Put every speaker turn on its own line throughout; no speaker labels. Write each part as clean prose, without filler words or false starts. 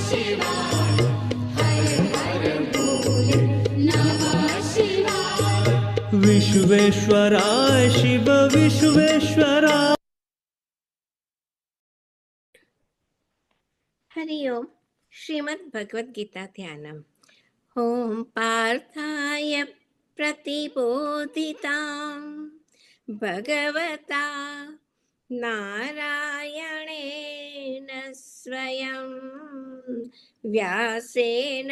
शिवाय हर हर भोले नमः शिवाय।
विश्वेश्वराय शिव विश्वेश्वराय।
हरि ओम। श्रीमद् भगवद गीता ध्यानम्। ओम पार्थाय प्रतिबोधितां भगवता नारायणेन स्वयं व्यासेन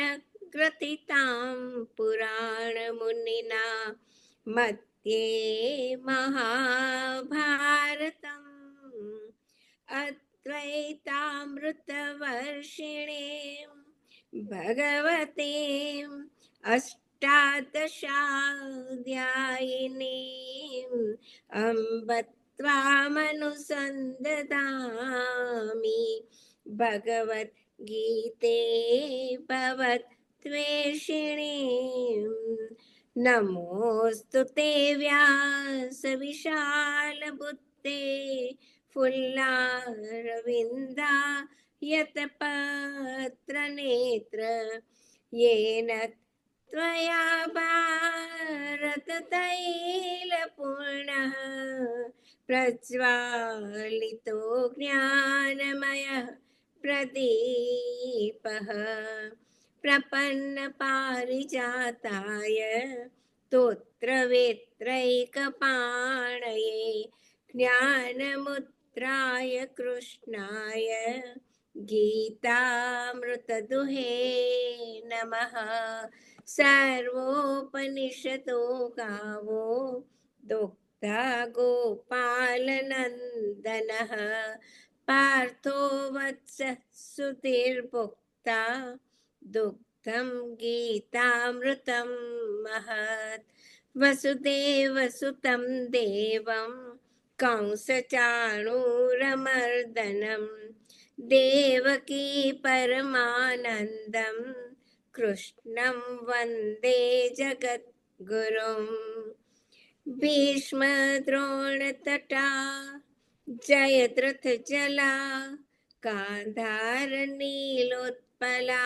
ग्रथितां पुराणमुनिना मध्ये महाभारतम् अद्वैतामृतवर्षिणीं भगवतीम् अष्टादशाध्यायिनीम् अम्ब त्वामनुसन्दधामि भगवद्गीते भवद्वेषिणीम्। नमोऽस्तु ते व्यासविशालबुद्धे फुल्लारविन्दायतपत्रनेत्र येन त्वया भारततैलपूर्णः प्रज्वालितो ज्ञानमयः प्रदीपः प्रपन्नपारिजाताय स्तोत्रवेत्रैकपाणये ज्ञानमुद्राय कृष्णाय गीतामृतदुहे नमः। सर्वोपनिषदो गावो दुग्धा गोपालनन्दनः पार्थो वत्सः सुधीर्भुक्ता दुग्धं गीतामृतं महत्। वसुदेवसुतं देवं कंसचाणूरमर्दनं देवकी परमानन्दं कृष्णं वन्दे जगद्गुरुम्। भीष्मद्रोणतटा जयद्रथजला गान्धारनीलोत्पला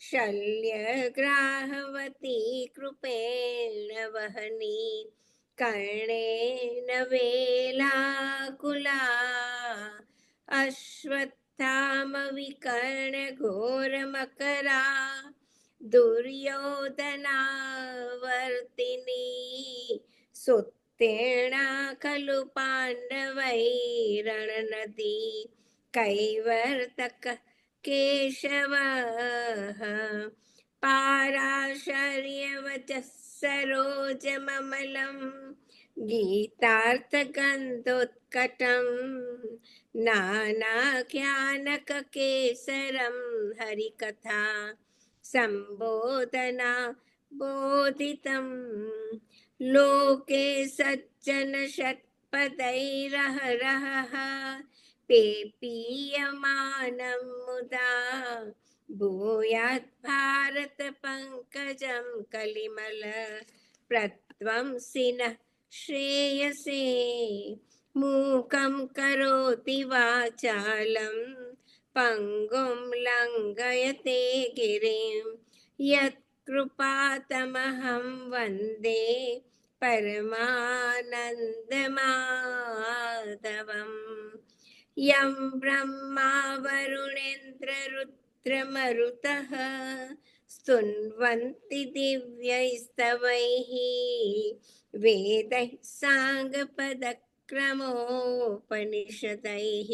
शल्यग्राहवती कृपेण वहनी कर्णेन वेलाकुला अश्वत्थामविकर्णघोरमकरा दुर्योधनावर्तिनी सुत्तीर्णा खलु पाण्डवैरणनदी कैवर्तक केशवः पाराशर्यवचः सरोजममलं गीतार्थगन्धोत्कटं नानाख्यानककेसरं हरिकथा सम्बोधना बोधितं लोके सज्जन षट्पदैरहरहः पेपीयमानं मुदा भूयात् भारत पंकजं कलिमल प्रध्वंसिनः श्रेयसे मूकं करोति वाचालं पंगुं लंघयते गिरिं यत्कृपातमहं वन्दे परमानन्दमाधवम्। यं ब्रह्मा वरुणेन्द्ररुद्रमरुतः स्तुन्वन्ति दिव्यैस्तवैः वेदैः साङ्गपदक्रमोपनिषदैः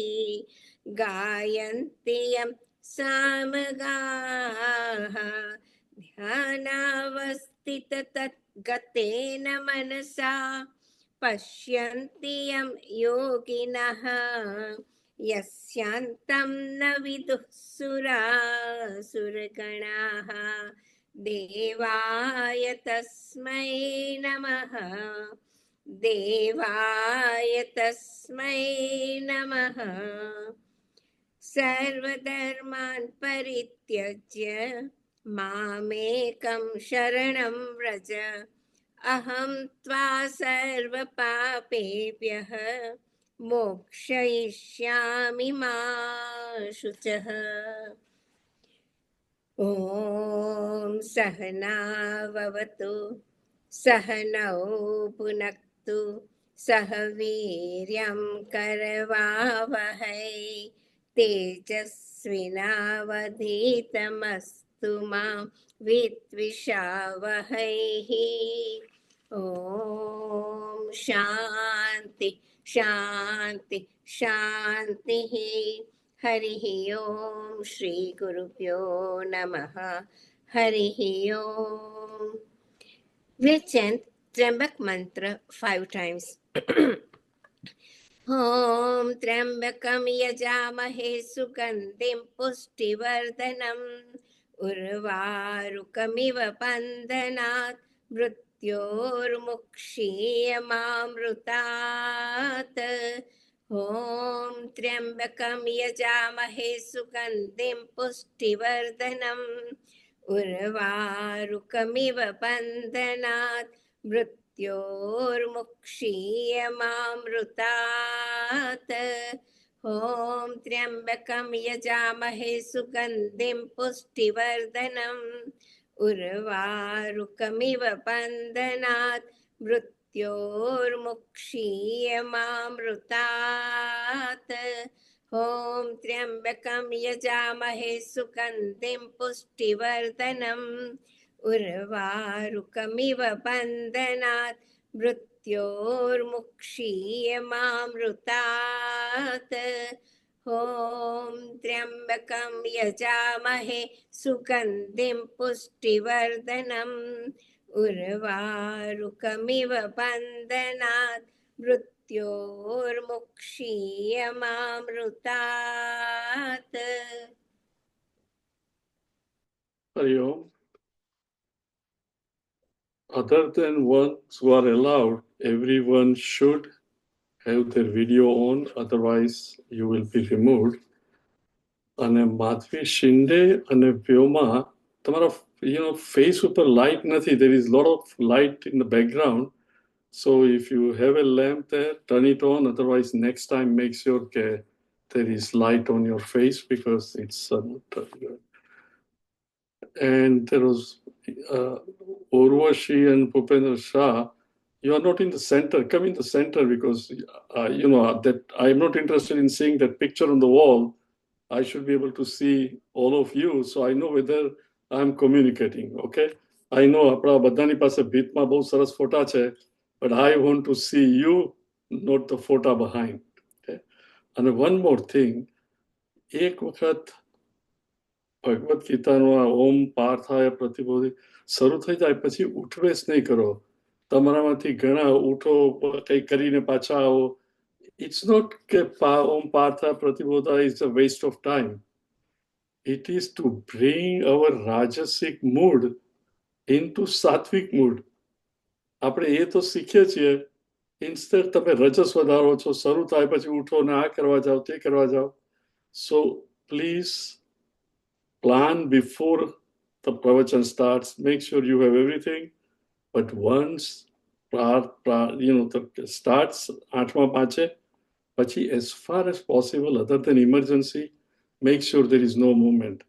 गायन्ति यं सामगाः ध्यानावस्थिततद्गतेन मनसा पश्यन्ति यं योगिनः यस्यान्तं न विदुः सुरासुरगणाः देवाय तस्मै नमः देवाय तस्मै नमः। सर्वधर्मान् परित्यज्य मामेकं शरणं व्रज अहं त्वा सर्वपापेभ्यः मोक्षयिष्यामि मा शुचः। ॐ सहनाववतु सहनौ भुनक्तु सह वीर्यं करवावहै तेजस्विनावधीतमस्तु मा विद्विषावहैः ॐ शान्ति शान्ति शान्तिः हरिः ॐ श्रीगुरुभ्यो नमः हरिः ॐ We'll chant Trambak mantra 5 times. ॐ त्र्यम्बकं यजामहे सुगन्धिं पुष्टिवर्धनम् उर्वारुकमिव बन्धनात् मृत्योर्मुक्षीयमामृतात् ॐ त्र्यम्बकं यजामहे सुगन्धिं पुष्टिवर्धनम् उर्वारुकमिव बन्धनात् मृत्योर्मुक्षीयमामृतात् ॐ त्र्यम्बकं यजामहे सुगन्धिं पुष्टिवर्धनम् उर्वारुकमिव बन्धनात् मृत्योर्मुक्षीयमामृतात् ॐ त्र्यम्बकं यजामहे सुगन्धिं पुष्टिवर्धनम् उर्वारुकमिव बन्धनात् मृत्योर्मुक्षीयमामृतात् ॐ त्र्यम्बकं यजामहे सुगन्धिं पुष्टिवर्धनम् उर्वारुकमिव बन्धनात् मृत्योर्मुक्षीयमामृतात्
Hari Om. Other than ones who are allowed, everyone should have their video on, otherwise you will be removed. અને માધવી શિંદે અને વ્યોમા તમારા face ઉપર light નથી. There is a lot of light in the background. So if you have a lamp there, turn it on. Otherwise, next time make sure that there is light on your face because it's not good. And there was Urvashi and Bhupendra Shah. You are not in the center. Come in the center because that I am not interested in seeing that picture on the wall. I should be able to see all of you, so I know whether I am communicating. Okay, I know આપણા બધાની પાસે ભીતમાં બહુ સરસ ફોટા છે, but I want to see you, not the photo behind. Okay, and one more thing, એક વખત ભગવદ ગીતાનો ઓમ પાર્થાય પ્રતિબોધિ શરૂ થઈ જાય પછી ઉઠવેશ નહીં કરો. તમારામાંથી ઘણા ઉઠો કંઈ કરીને પાછા આવો. It's not Om Partha Pratibodha is a waste of time. It is to bring our Rajasic mood into Sattvic mood. આપણે એ તો શીખીએ છીએ. ઇન્સ્ટેડ તમે રજસ વધારો છો, શરૂ થાય પછી ઉઠો ને આ કરવા જાઓ તે કરવા જાઓ. So please plan before the pravachan starts. Make sure you have everything. But once the starts 8:05, Pachi, as far as possible, other than emergency, make sure there is no movement.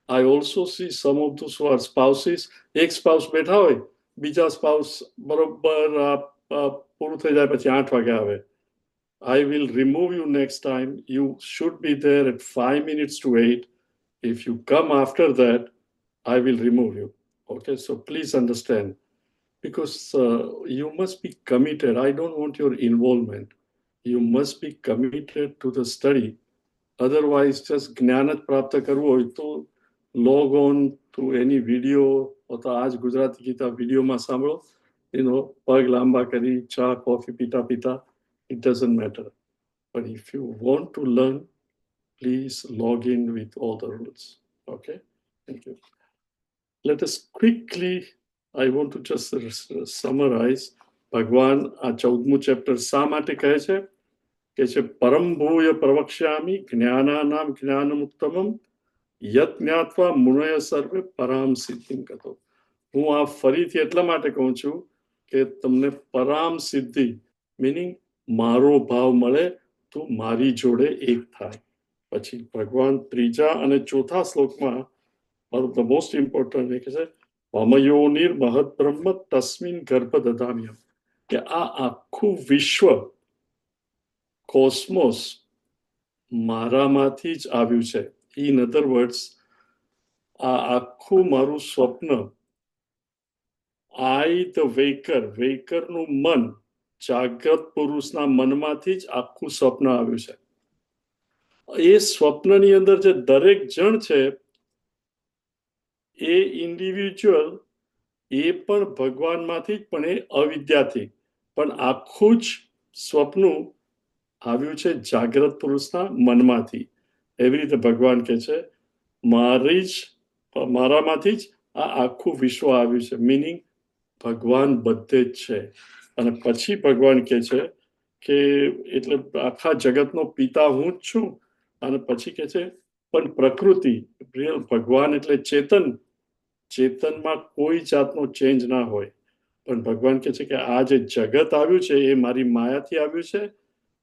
I also see some of those who are spouses. Ek spouse betha hoy, bija spouse barobar puru thai jay pachi 8 વાગે આવે. I will remove you next time. You should be there at 5 minutes to 8. If you come after that, I will remove you. Okay, so please understand. Because you must be committed. I don't want your involvement. You must be committed to the study. Otherwise, just જ્ઞાન જ પ્રાપ્ત કરવું હોય તો log on to any video or તો આજ ગુજરાતી ગીતા વિડીયોમાં સાંભળો. પગ લાંબા કરી ચા કોફી પીતા પીતા, it doesn't matter. But if you want to learn, please log in with all the rules. Okay, thank you. Let us quickly, I want to just summarize. ભગવાન આ 14મું ચેપ્ટર શા માટે કહે છે? કે છે પરમ ભૂય પ્રવક્ષ્યામિ જ્ઞાનાનામ જ્ઞાનમુત્તમમ યત જ્ઞાત્વા મુનય સર્વે પરામ સિદ્ધિમ કતો. હું આ ફરીથી એટલા માટે કહું છું કે તમને પરામ સિદ્ધિ મીનિંગ મારો ભાવ મળે તો મારી જોડે એક થાય. પછી ભગવાન ત્રીજા અને ચોથા શ્લોકમાં ધ મોસ્ટ ઇમ્પોર્ટન્ટ એ કે છે મમયોનિર મહદ બ્રહ્મ તસ્મિન ગર્ભ દધામ્યમ, કે આ આખું વિશ્વ કોસ્મોસ મારામાંથી જ આવ્યું છે. ઇન અધર વર્ડ્સ, આ આખું મારું સ્વપ્ન, આઈ ધ વેકરનું મન, જાગ્રત પુરુષના મનમાંથી જ આખું સ્વપ્ન આવ્યું છે. એ સ્વપ્નની અંદર જે દરેક જણ છે એ ઇન્ડિવિજ્યુઅલ, એ પણ ભગવાનમાંથી જ, પણ એ અવિદ્યાથી, પણ આખું જ સ્વપ્નું આવ્યું છે જાગ્રત પુરુષના મનમાંથી. એવી રીતે ભગવાન કહે છે મારામાંથી જ આ આખું વિશ્વ આવ્યું છે, મિનિંગ ભગવાન બધે જ છે. અને પછી ભગવાન કહે છે કે એટલે આખા જગતનો પિતા હું જ છું. અને પછી કહે છે પણ પ્રકૃતિ, રિયલ ભગવાન એટલે ચેતનમાં કોઈ જાતનો ચેન્જ ના હોય. પણ ભગવાન કહે છે કે આ જે જગત આવ્યું છે એ મારી માયાથી આવ્યું છે.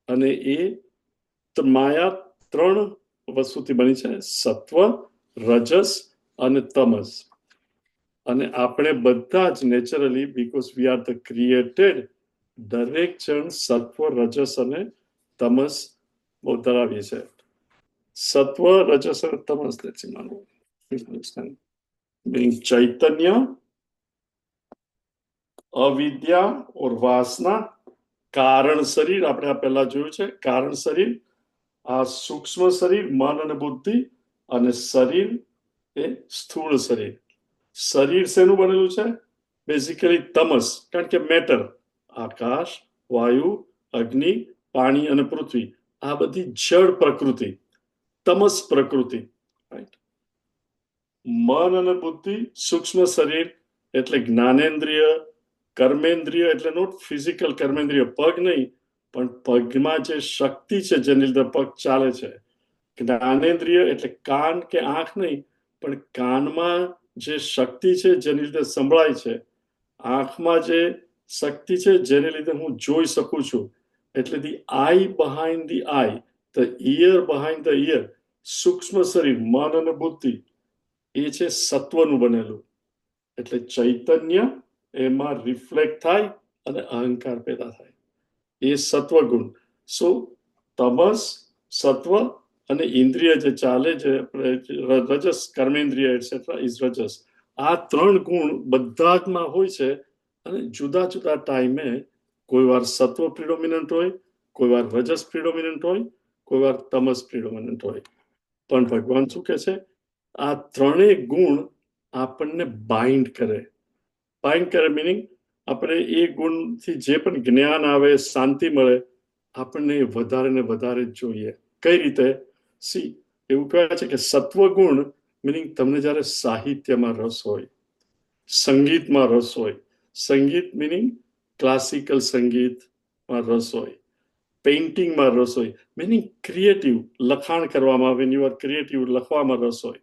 અને એ માયા 3 વસ્તુથી બની છે, સત્વ, રજસ અને તમસ. અને આપણે બધા જ naturally, because we are the created, દરેક જણ સત્વ, રજસ અને તમસ ધરાવીએ છે. સત્વ, રજસ અને તમસ, ચૈતન્ય, અવિદ્યા ઓર વાસના, કારણ શરીર, આપણે આ પહેલા જોયું છે, કારણ શરીર, આ સૂક્ષ્મ શરીર, મન અને બુદ્ધિ, અને શરીર એ સ્થૂળ શરીર. શરીર શેનું બનેલું છે? બેઝિકલી તમસ, કારણ કે મેટર, આકાશ, વાયુ, અગ્નિ, પાણી અને પૃથ્વી, આ બધી જળ પ્રકૃતિ, તમસ પ્રકૃતિ, રાઈટ. મન અને બુદ્ધિ, સૂક્ષ્મ શરીર એટલે જ્ઞાનેન્દ્રિય, કર્મેન્દ્રિય એટલે નોટ ફિઝિકલ કર્મેન્દ્રિય, પગ નહીં, પણ પગમાં જે શક્તિ છે જેની લીધે પગ ચાલે છે. જ્ઞાનેન્દ્રિય એટલે કાન કે આંખ નહીં, પણ કાનમાં જે શક્તિ છે જેની લીધે સંભળાય છે. આંખમાં જે શક્તિ છે જેને લીધે હું જોઈ શકું છું. એટલે the eye behind the eye, the ear behind the ear, સૂક્ષ્મ શરીર, મન અને બુદ્ધિ, એ છે સત્વનું બનેલું. એટલે ચૈતન્ય એમાં રિફ્લેક્ટ થાય અને અહંકાર પેદા થાય, એ સત્વગુણ. સો તમસ, સત્વ અને ઇન્દ્રિય જે ચાલે છે, રજસ, કર્મેન્દ્રિય એટસેટ્રા ઇઝ રજસ. આ 3 ગુણ બધામાં હોય છે. અને જુદા જુદા ટાઈમે કોઈ વાર સત્વ પ્રિડોમિનન્ટ હોય, કોઈ વાર રજસ પ્રિડોમિનન્ટ હોય, કોઈ વાર તમસ પ્રિડોમિનન્ટ હોય. પણ ભગવાન શું કહે છે? આ 3 ગુણ આપણને બાઇન્ડ કરે મિનિંગ આપણે એ ગુણથી જે પણ જ્ઞાન આવે, શાંતિ મળે, આપણને વધારે ને વધારે જોઈએ. કઈ રીતે? સી, એવું કહે છે કે સત્વગુણ મિનિંગ તમને જ્યારે સાહિત્યમાં રસ હોય, સંગીતમાં રસ હોય, સંગીત મિનિંગ ક્લાસિકલ સંગીતમાં રસ હોય, પેઇન્ટિંગમાં રસ હોય, મિનિંગ ક્રિએટિવ, લખાણ કરવામાં, વેન યુ આર ક્રિએટિવ, લખવામાં રસ હોય,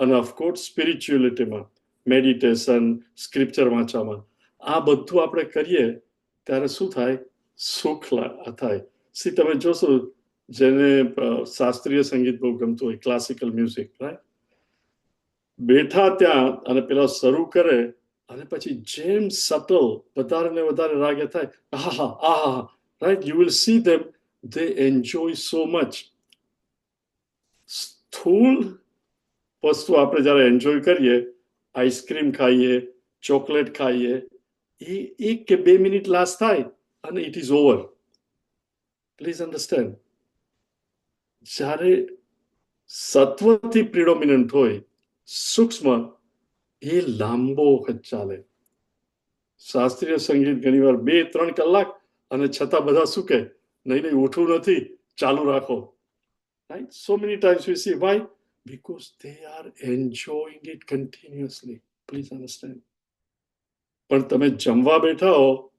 અને ઓફકોર્સ સ્પિરિચ્યુઅલિટીમાં, મેડિટેશન, સ્ક્રિપ્ચર વાંચવામાં, આ બધું આપણે કરીએ ત્યારે શું થાય? સુખ થાય. સી, તમે જોશો જેને શાસ્ત્રીય સંગીત બહુ ગમતું હોય, ક્લાસિકલ મ્યુઝિક, રાઈટ, બેઠા ત્યાં અને પેલા શરૂ કરે અને પછી જેમ સટલ વધારે ને વધારે રાગે થાય, આહા, right, you will see them, they enjoy so much. સ્થૂળ વસ્તુ આપણે જ્યારે એન્જોય કરીએ, આઈસ્ક્રીમ ખાઈએ, ચોકલેટ ખાઈએ, એ 1 કે 2 મિનિટ લાસ્ટ થાય અને it is over. Please understand. જ્યારે સત્વથી પ્રિડોમિનન્ટ હોય, સૂક્ષ્મ, એ લાંબો વખત ચાલે. શાસ્ત્રીય સંગીત ઘણીવાર 2-3 કલાક, અને છતાં બધા શું કહે? નહીં, ઉઠવું નથી, ચાલુ રાખો. Right? So many times we see why? Because they are enjoying it continuously. Please understand. પણ તમે જમવા બેઠા હો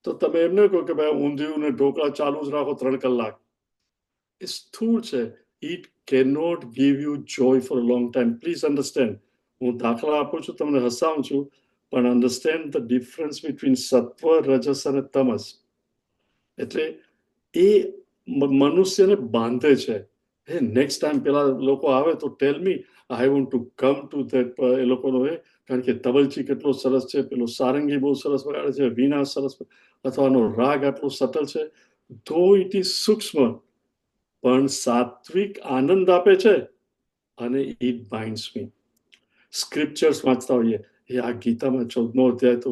તો તમે એમ ન કહો કે ભાઈ ઊંધિયું ને ઢોકળા ચાલુ જ રાખો 3 કલાક. એ સ્થૂળ છે. It cannot give you joy for a long time. Please understand. હું દાખલા આપું છું, તમને હસાવું છું, પણ understand the difference between સત્વ, Raj's અને તમસ. એટલે એ મનુષ્યને બાંધે છે. હે નેક્સ્ટ ટાઈમ પેલા લોકો આવે તો tell me, I want to come to that. એ લોકોનો કારણ કે તબલચી કેટલો સરસ છે, પેલો સારંગી બહુ સરસ વગાડે છે, વીણા સરસ, અથવા એનો રાગ આટલો સટલ છે. ધો ઇટ ઇઝ સૂક્ષ્મ, પણ સાત્વિક આનંદ આપે છે અને ઇટ બાઇન્ડ્સ મી. સ્ક્રિપ્ચર્સ વાંચતા હોઈએ, એ આ ગીતામાં 14મો અધ્યાય તો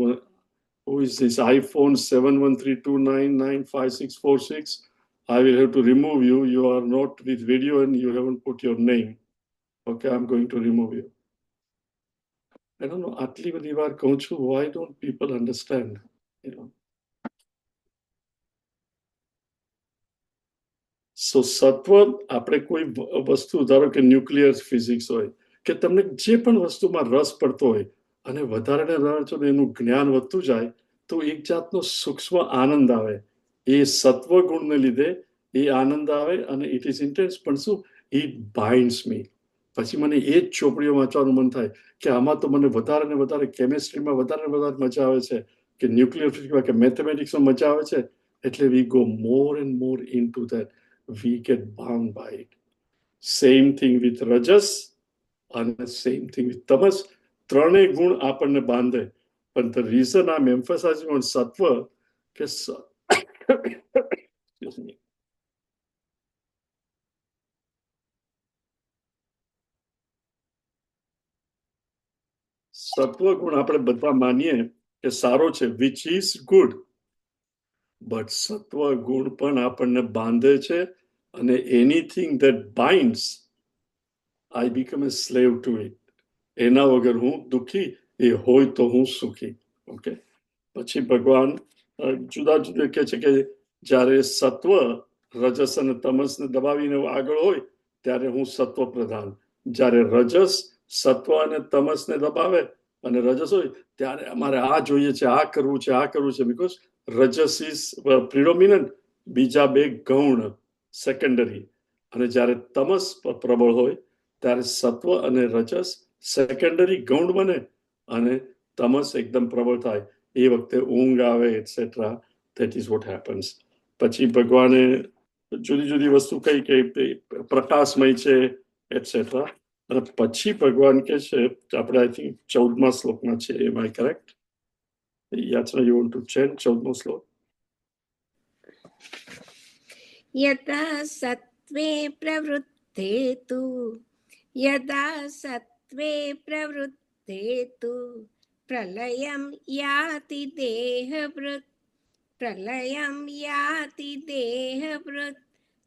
who is this iPhone 7132995646? I will have to remove you. You are not with video and you haven't put your name. Okay, I'm going to remove you. I don't know, આટલી બધી વાર કહું છું, why don't people understand? You know. So સત્વ, આપણે કોઈ વસ્તુ, ધારો કે ન્યુક્લિયર ફિઝિક્સ હોય, કે તમને જે પણ વસ્તુમાં રસ પડતો હોય અને વધારે ને વધારે એનું જ્ઞાન વધતું જાય, તો એક જાતનો સૂક્ષ્મ આનંદ આવે. એ સત્વ ગુણને લીધે એ આનંદ આવે અને ઇટ ઇઝ ઇન્ટેન્સ. પણ શું, ઇટ બાઇન્ડ્સ મી. પછી મને એ જ ચોપડીઓ વાંચવાનું મન થાય કે આમાં તો મને વધારે ને વધારે કેમેસ્ટ્રીમાં વધારે ને વધારે મજા આવે છે, કે ન્યુક્લિયર ફિઝિક્સમાં કે મેથેમેટિક્સમાં મજા આવે છે. એટલે we go more and more in two that. We get bound by it. Same thing with rajas and same thing with tamas. ત્રણેય ગુણ આપણને બાંધે. પણ the reason I'm emphasizing on sattva, કે excuse me, સત્વ ગુણ આપણે બધા માનીએ કે સારો છે, which is good, but સત્વ ગુણ પણ આપણને બાંધે છે. અને anything that binds, I become a slave to it. એના વગર હું દુઃખી, એ હોય તો હું સુખી. ઓકે. પછી ભગવાન જુદા જુદા કહે છે કે જ્યારે સત્વ રજસ અને તમસને દબાવીને આગળ હોય ત્યારે હું સત્વ પ્રધાન. જ્યારે રજસ સત્વ અને તમસને દબાવે અને રજસ હોય ત્યારે અમારે આ જોઈએ છે, આ કરવું છે, આ કરવું છે. બીકોઝ રજસ ઇઝ પ્રિડોમિનન્ટ, બીજા બે ગૌણ સેકન્ડરી. અને જ્યારે તમસ પ્રબળ હોય ત્યારે સત્વ અને રજસ સેકન્ડરી ગૌણ બને અને તમસ એકદમ પ્રબળ થાય. એ વખતે ઊંઘ આવે etcetera. That is what happens. પછી ભગવાને જુદી જુદી વસ્તુ કઈ કે પ્રકાશમય છે એટસેટ્રા. અને પછી ભગવાન કે છે, આપણે આઈ થિંક 14મા શ્લોકમાં છે, am I correct? Yachana, you want to change 14મો શ્લોક?
यथा सत्त्वे प्रवृद्धे तु यदा सत्त्वे प्रवृद्धे तु प्रलयं याति देहभृत् प्रलयं याति देहभृत्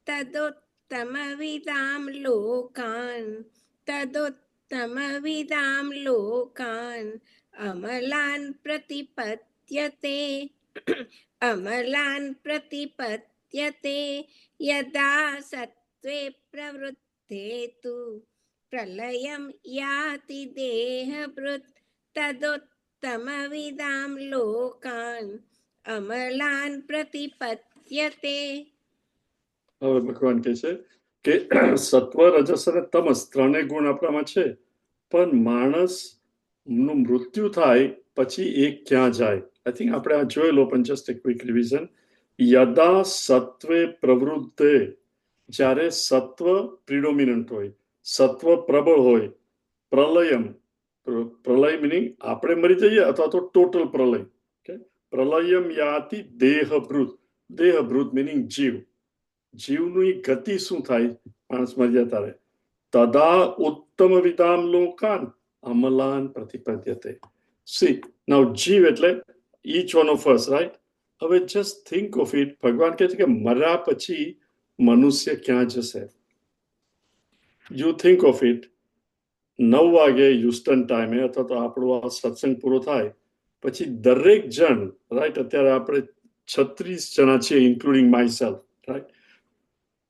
तदुत्तमविदां लोकान् अमलान् प्रतिपद्यते अमलान् प्रतिपद्यते यदा सत्त्वे प्रवृद्धे तु प्रलयं याति देहभृत् तदुत्तमविदां लोकान् અમલાન પ્રતિપદ્યતે.
હવે ભગવાન કહે છે કે સત્વ રજસ અને તમસ ત્રણેય ગુણ આપણામાં છે, પણ માણસનું મૃત્યુ થાય પછી એ ક્યાં જાય? આઈ થિંક આપણે આ જોયેલો, પણ જસ્ટ એક ક્વિક રિવિઝન. યદા સત્વે પ્રવૃદ્ધે, જ્યારે સત્વ પ્રિડોમિનન્ટ હોય, સત્વ પ્રબળ હોય, પ્રલયમ, પ્રલય મિનિંગ આપણે મરી જઈએ અથવા તો ટોટલ પ્રલય. પ્રલયમ યાતિ દેહભૃત. દેહભૃત મિનિંગ જીવ. જીવની ગતિ શું થાય માણસ મર્યા ત્યારે? તદા ઉત્તમ વિદામ લોકાન અમલાન પ્રતિપદ્યતે. સી નાઉ જીવ એટલે each one of us, right? હવે જસ્ટ થિંક ઓફ ઇટ. ભગવાન કહે છે કે મર્યા પછી મનુષ્ય ક્યાં જશે? You think of it. 9 વાગે હ્યુસ્ટન ટાઈમે અથવા તો આપણો આ સત્સંગ પૂરો થાય પછી દરેક જણ, રાઈટ, અત્યારે આપણે 36 જણા છીએ ઇન્ક્લુડિંગ માય સેલ્ફ, રાઈટ.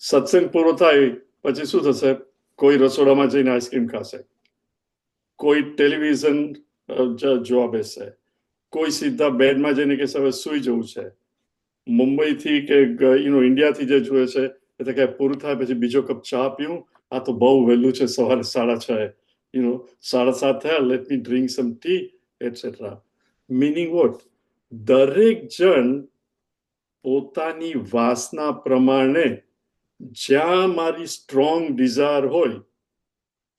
સત્સંગ પૂરો થાય પછી શું થશે? કોઈ રસોડામાં જઈને આઈસ્ક્રીમ ખાશે, કોઈ ટેલિવિઝન જોવા બેસશે, કોઈ સીધા બેડમાં જઈને કહેશે હવે સુઈ જવું છે. મુંબઈથી કે ઇન્ડિયાથી જે જોઈએ છે એટલે કે પૂરું થાય પછી બીજો કપ ચા પીવું, આ તો બહુ વહેલું છે, સવારે 6:30, 7:30 થયા, let me drink some tea et cetera. Meaning what? દરેક જણ પોતાની વાસના પ્રમાણે જ્યાં મારી સ્ટ્રોંગ ડિઝાયર હોય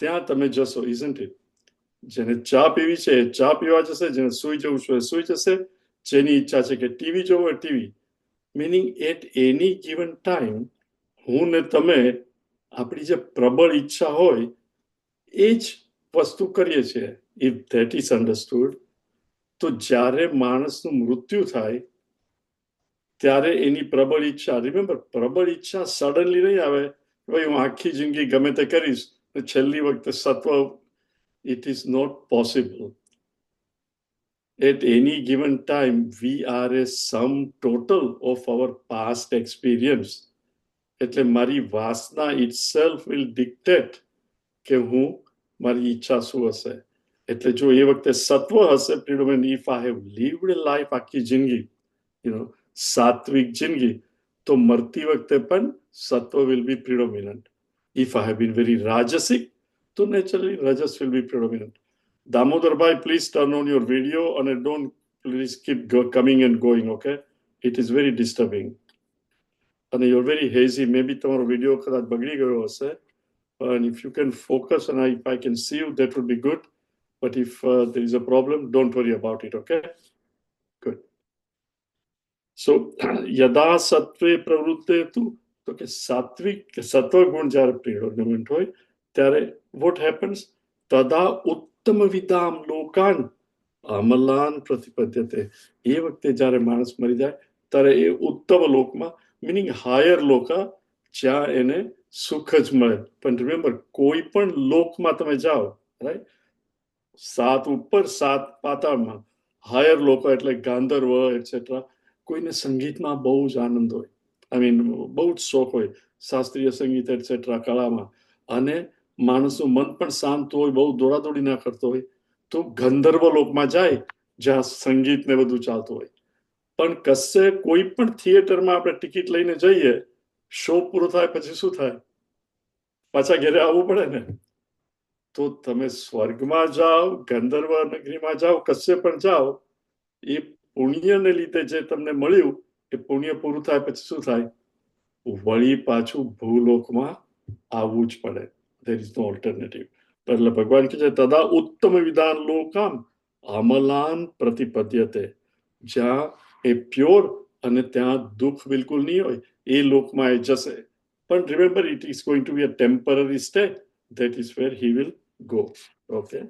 ત્યાં તમે જશો, ઇઝન્ટ ઇટ? જેને ચા પીવી છે એ ચા પીવા જશે, જેને સુઈ જવું છે એ સુઈ જશે, જેની ઈચ્છા છે કે ટીવી જોવો એ TV. Meaning at any given time હું ને તમે આપણી જે પ્રબળ ઈચ્છા હોય એ જ વસ્તુ કરીએ છીએ. ઇફ ધેટ ઇઝ અન્ડરસ્ટુડ, તો જ્યારે માણસનું મૃત્યુ થાય ત્યારે એની પ્રબળ ઈચ્છા, રિમેમ્બર, પ્રબળ ઈચ્છા સડનલી નહીં આવે ભાઈ હું આખી જિંદગી ગમે તે કરીશ છેલ્લી વખતે સત્વ. It is not possible. At any given time, we are a sum total of our past experience. એટલે મારી વાસના itself will dictate કે હું મારી ઈચ્છા શું હશે. એટલે જો એ વખતે સત્વ હશે predominant, if I have lived a life આખી જિંદગી, સાત્વિક જિંદગી, તો મરતી વખતે પણ સત્વ will be predominant. If I have been very rajasic, so naturally rajas will be predominant. Damodar bhai, please turn on your video and don't please keep coming and going, okay? It is very disturbing. And you're very hazy. Maybe tomorrow video kadat bagdi gayo hase. And if you can focus and if I can see you, that would be good. But if there is a problem, don't worry about it, okay? Good. So, yada sattve pravrutte tu, તો કે સાત્વિક સત્વ ગુણ જ્યારે પ્રિડોમિનન્ટ હોય ત્યારે what happens? તદા ઉત્તમ વિદામ લોકાન અમલાન પ્રતિપદ્યતે. એ વખતે જ્યારે માણસ મરી જાય ત્યારે એ ઉત્તમ લોકમાં, મીનિંગ હાયર લોકા, જ્યાં એને સુખ જ મળે. પણ રિમેમ્બર, કોઈ પણ લોકમાં તમે જાઓ, રાઈટ, 7 ઉપર 7 પાતાળમાં, હાયર લોકો એટલે ગાંધર્વ એટસેટ્રા, કોઈને સંગીતમાં બહુ જ આનંદ હોય, બહુ જ શોખ હોય, શાસ્ત્રીય સંગીત એટસેટ્રા, કળામાં, અને માણસનું મન પણ શાંત હોય, બહુ દોડાદોડી ના કરતો હોય, તો ગંધર્વ લોકમાં જાય જ્યાં સંગીત ને બધું ચાલતું હોય. પણ કશે કોઈ પણ થિયેટરમાં આપણે ટિકિટ લઈને જઈએ, શો પૂરો થાય પછી શું થાય? પાછા ઘરે આવવું પડે ને. તો તમે સ્વર્ગમાં જાઓ, ગંધર્વ નગરીમાં જાઓ, કશે પણ જાઓ, એ પુણ્યને લીધે જે તમને મળ્યું એ પુણ્ય પૂરું થાય પછી શું થાય? વળી પાછું ભૂલોકમાં આવવું જ પડે. There is no alternative. એટલે ભગવાન કહે છે તદા ઉત્તમ વિધાન લોકામ અમલાન પ્રતિપદ્યતે. જ્યાં એ પ્યોર અને ત્યાં દુઃખ બિલકુલ નહીં હોય એ લોકમાં એ જશે. પણ remember, it is going to be a temporary state. That is where he will go. Okay.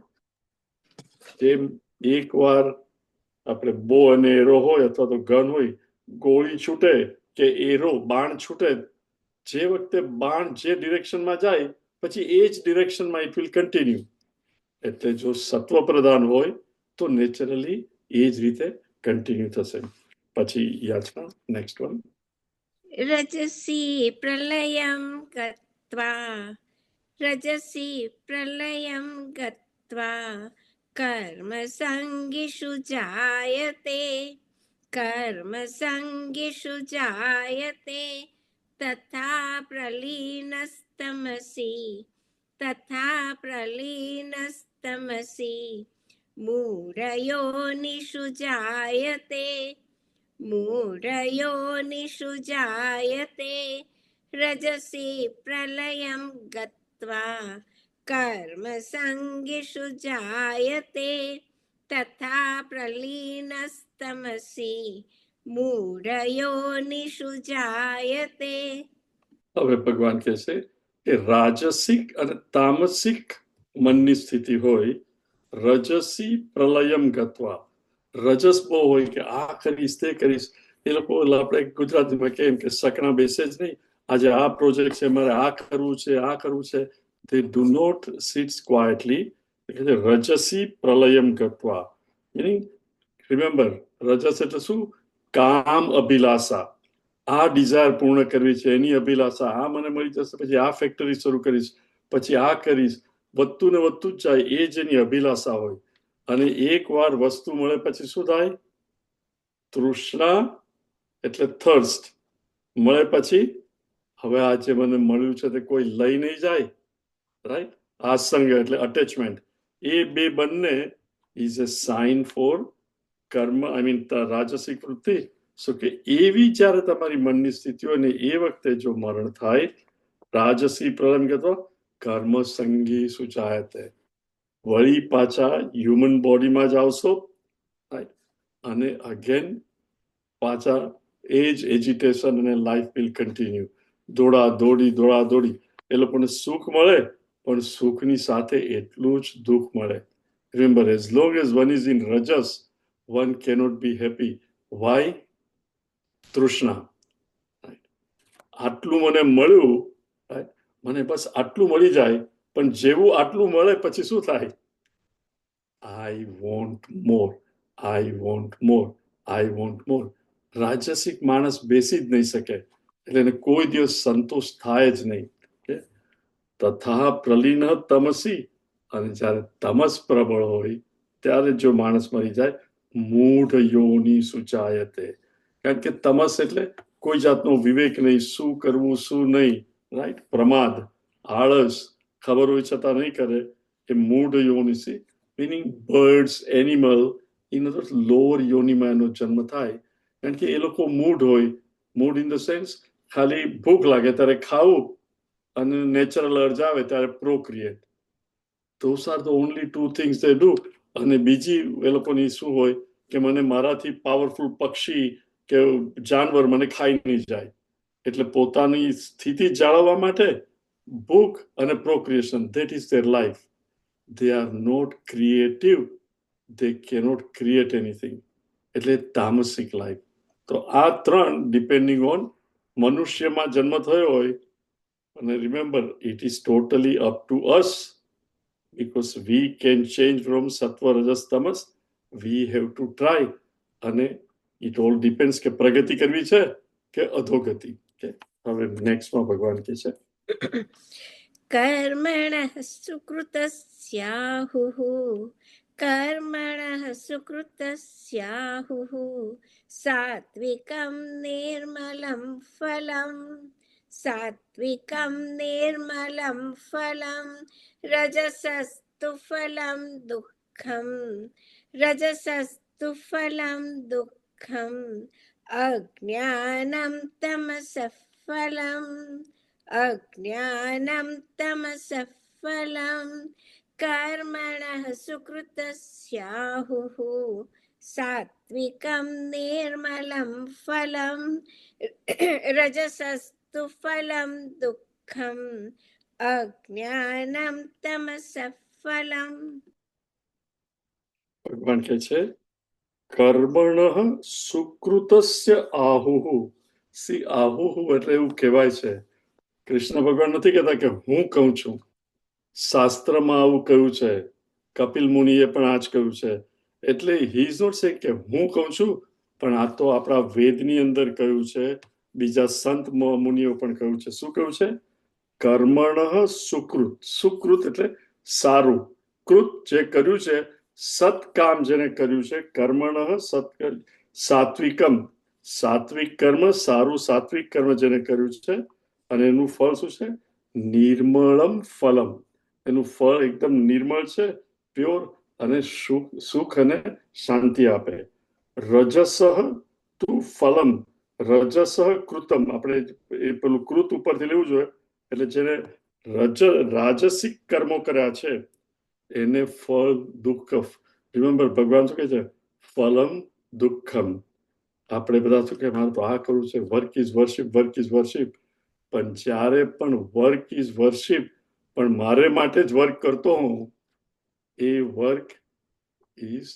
જેમ એકવાર આપણે બો અને એરો હોય અથવા તો ગન હોય, ગોળી છૂટે કે એરો બાણ છૂટે, જે વખતે બાણ જે ડિરેક્શનમાં જાય પછી એ જ ડિરેક્શનમાં ઇટ વિલ કન્ટિન્યુ. એટલે જો સત્વ પ્રધાન હોય તો નેચરલી એ જ રીતે કન્ટિન્યુ થશે. પછી યાચના નેક્સ્ટ વન.
રજસી પ્રલયમ ગત્વા, રજસી પ્રલયમ ગત્વા કર્મ સંગીષુ જાયતે, કર્મ સંગીષુ જાયતે તથા પ્રલીનસ્તમસી, તથા પ્રલીનસ્તમસી મૂઢયોનિષુ જાયતે, મૂઢયોનિષુ જાયતે રજસી પ્રલયમ ગત્વા કર્મ સંગીષુ જાયતે તથા પ્રલીનસ્તમસી મૂઢયોનિષુ જાયતે.
હવે ભગવાન કહે છે કે રાજસિક અને તામસિક મનની સ્થિતિ હોય. રજસી પ્રલયમ ગત્વા, રજસ બહુ હોય કે આ કરીશ તે કરીશ. એ લોકો આપણે ગુજરાતીમાં કેમ કે સકણા બેસે જ નહીં, આજે આ પ્રોજેક્ટ છે, મારે આ કરવું છે, આ કરવું છે. They do not sit quietly. રજસી પ્રલયમ ગત્વા, meaning remember, Raj's એટલે શું? કામ અભિલાષા. આ ડિઝાયર પૂર્ણ કરવી છે, એની અભિલાષા. આ મને મળી જશે પછી આ ફેક્ટરી શરૂ કરીશ, પછી આ કરીશ, વધતું ને વધતું જ જાય. એ જ એની અભિલાષા હોય. અને એકવાર વસ્તુ મળે પછી શું થાય? તૃષ્ણા એટલે થર્સ્ટ. મળે પછી હવે આ જે મને મળ્યું છે તે કોઈ લઈ નહીં જાય, રાઈટ? આસંગ એટલે અટેચમેન્ટ. એ બે બંને ઇઝ અ સાઇન ફોર કર્મ, રાજસિક વૃત્તિ સો કે એવી જ્યારે તમારી મનની સ્થિતિ હોય ને એ વખતે જો મરણ થાય, રાજસી પ્રલયમ કહેતો કર્મ સંગી સુચાયતે, વળી પાછા હ્યુમન બોડીમાં જ આવશો, રાઈટ, અને અગેન પાછા એ જ એજિટેશન અને લાઈફ વિલ કન્ટિન્યુ. દોડા દોડી એ લોકોને સુખ મળે, પણ સુખની સાથે એટલું જ દુઃખ મળે. Remember, as long as one is in રજસ, one cannot be happy. Why? તૃષ્ણા. આટલું મને મળ્યું, મને બસ આટલું મળી જાય, પણ જેવું આટલું મળે પછી શું થાય? I want more, I want more, I want more. રાજસિક માણસ બેસી જ નહીં શકે, એટલે એને કોઈ દિવસ સંતોષ થાય જ નહીં. તથા પ્રલીન તમસી, અને જ્યારે તમસ પ્રબળ હોય ત્યારે જો માણસ મરી જાય, મૂઢ યોની સુચાયતે. કારણ કે તમસ એટલે કોઈ જાતનો વિવેક નહીં, શું કરવું શું નહીં, રાઈટ, પ્રમાદ, આળસ, ખબર હોય છતાં નહીં કરે, એ મૂઢ યોનિસી, meaning birds, animal, in lower યોનિમાં એનો જન્મ થાય. કારણ કે એ લોકો મૂઢ હોય. મૂઢ ઇન ધ સેન્સ ખાલી ભૂખ લાગે ત્યારે ખાવું, અને નેચરલ અર્જ આવે ત્યારે procreate. Those are the only two things they do. અને બીજી એ લોકોની શું હોય કે મને મારાથી પાવરફુલ પક્ષી કે જાનવર મને ખાઈ નહીં જાય, એટલે પોતાની સ્થિતિ જાળવવા માટે ભૂખ અને procreation, that is their life. They are not creative, they cannot create anything. એટલે તામસિક લાઈફ. તો આ ત્રણ ડિપેન્ડિંગ ઓન મનુષ્યમાં જન્મ થયો હોય. અને remember, it is totally up to us, because we can change from sattva rajas tamas. We have to try. અને it all depends કે પ્રગતિ કરવી છે કે અધોગતિ. હવે નેક્સ્ટમાં ભગવાન કહે છે
કર્મણઃ સુકૃતસ્યાહુઃ, કર્મણઃ સુકૃતસ્યાહુઃ, સાત્વિકં નિર્મલં ફલં, સાત્વિકં નિર્મલં ફલં, રજસસ્તુ ફલં દુઃખં, રજસસ્તુ ફલં દુઃખં, અજ્ઞાनं તમસઃ ફલં, અજ્ઞાनं તમસઃ ફલં, કર્મણઃ સુકૃતસ્યાહુઃ, સાત્વિકં નિર્મલં ફલં, રજસસ્તુ ફલં દુઃખં, અજ્ઞાनं તમસઃ ફલં.
ભગવાન કહે છે કર્મણઃ સુકૃતસ્ય આહુઃ. સી આહુઃ એટલે એવું કહેવાય છે, કૃષ્ણ ભગવાન નથી કહેતા કે હું કહું છું, શાસ્ત્રમાં આવું કહ્યું છે, કપિલ મુનિએ પણ આ જ કહ્યું છે. એટલે હી ઇઝ નોટ સેઇંગ કે હું કહું છું, પણ આ તો આપણા વેદની અંદર કહ્યું છે, બીજા સંત મુનિઓ પણ કહ્યું છે. શું કહ્યું છે? કર્મણઃ સુકૃત. સુકૃત એટલે સારું, કૃત જે કર્યું છે, સત્કામ જેને કર્યું છે, કર્મણઃ સત્કર્મ, સાત્વિકમ, સાત્વિક કર્મ, સારું સાત્વિક કર્મ જેને કર્યું છે, અને એનું ફળ શું છે? નિર્મળમ ફલમ. એનું ફળ એકદમ નિર્મળ છે, પ્યોર, અને સુખ અને શાંતિ આપે. રજસઃ તુ ફલમ, રજસઃ કૃતમ. આપણે એ પેલું કૃત ઉપરથી લેવું જોઈએ, એટલે જેને રાજસિક કર્મો કર્યા છે એને ફળ દુઃખ. રિમેમ્બર, ભગવાન શું કહે છે? ફલમ દુઃખમ. આપણે બધા શું કે મારે તો આ કરવું છે, work is worship, work is worship. પણ જ્યારે પણ વર્ક ઇઝ વર્શિપ, પણ મારે માટે જ વર્ક કરતો હું, એ વર્ક ઇઝ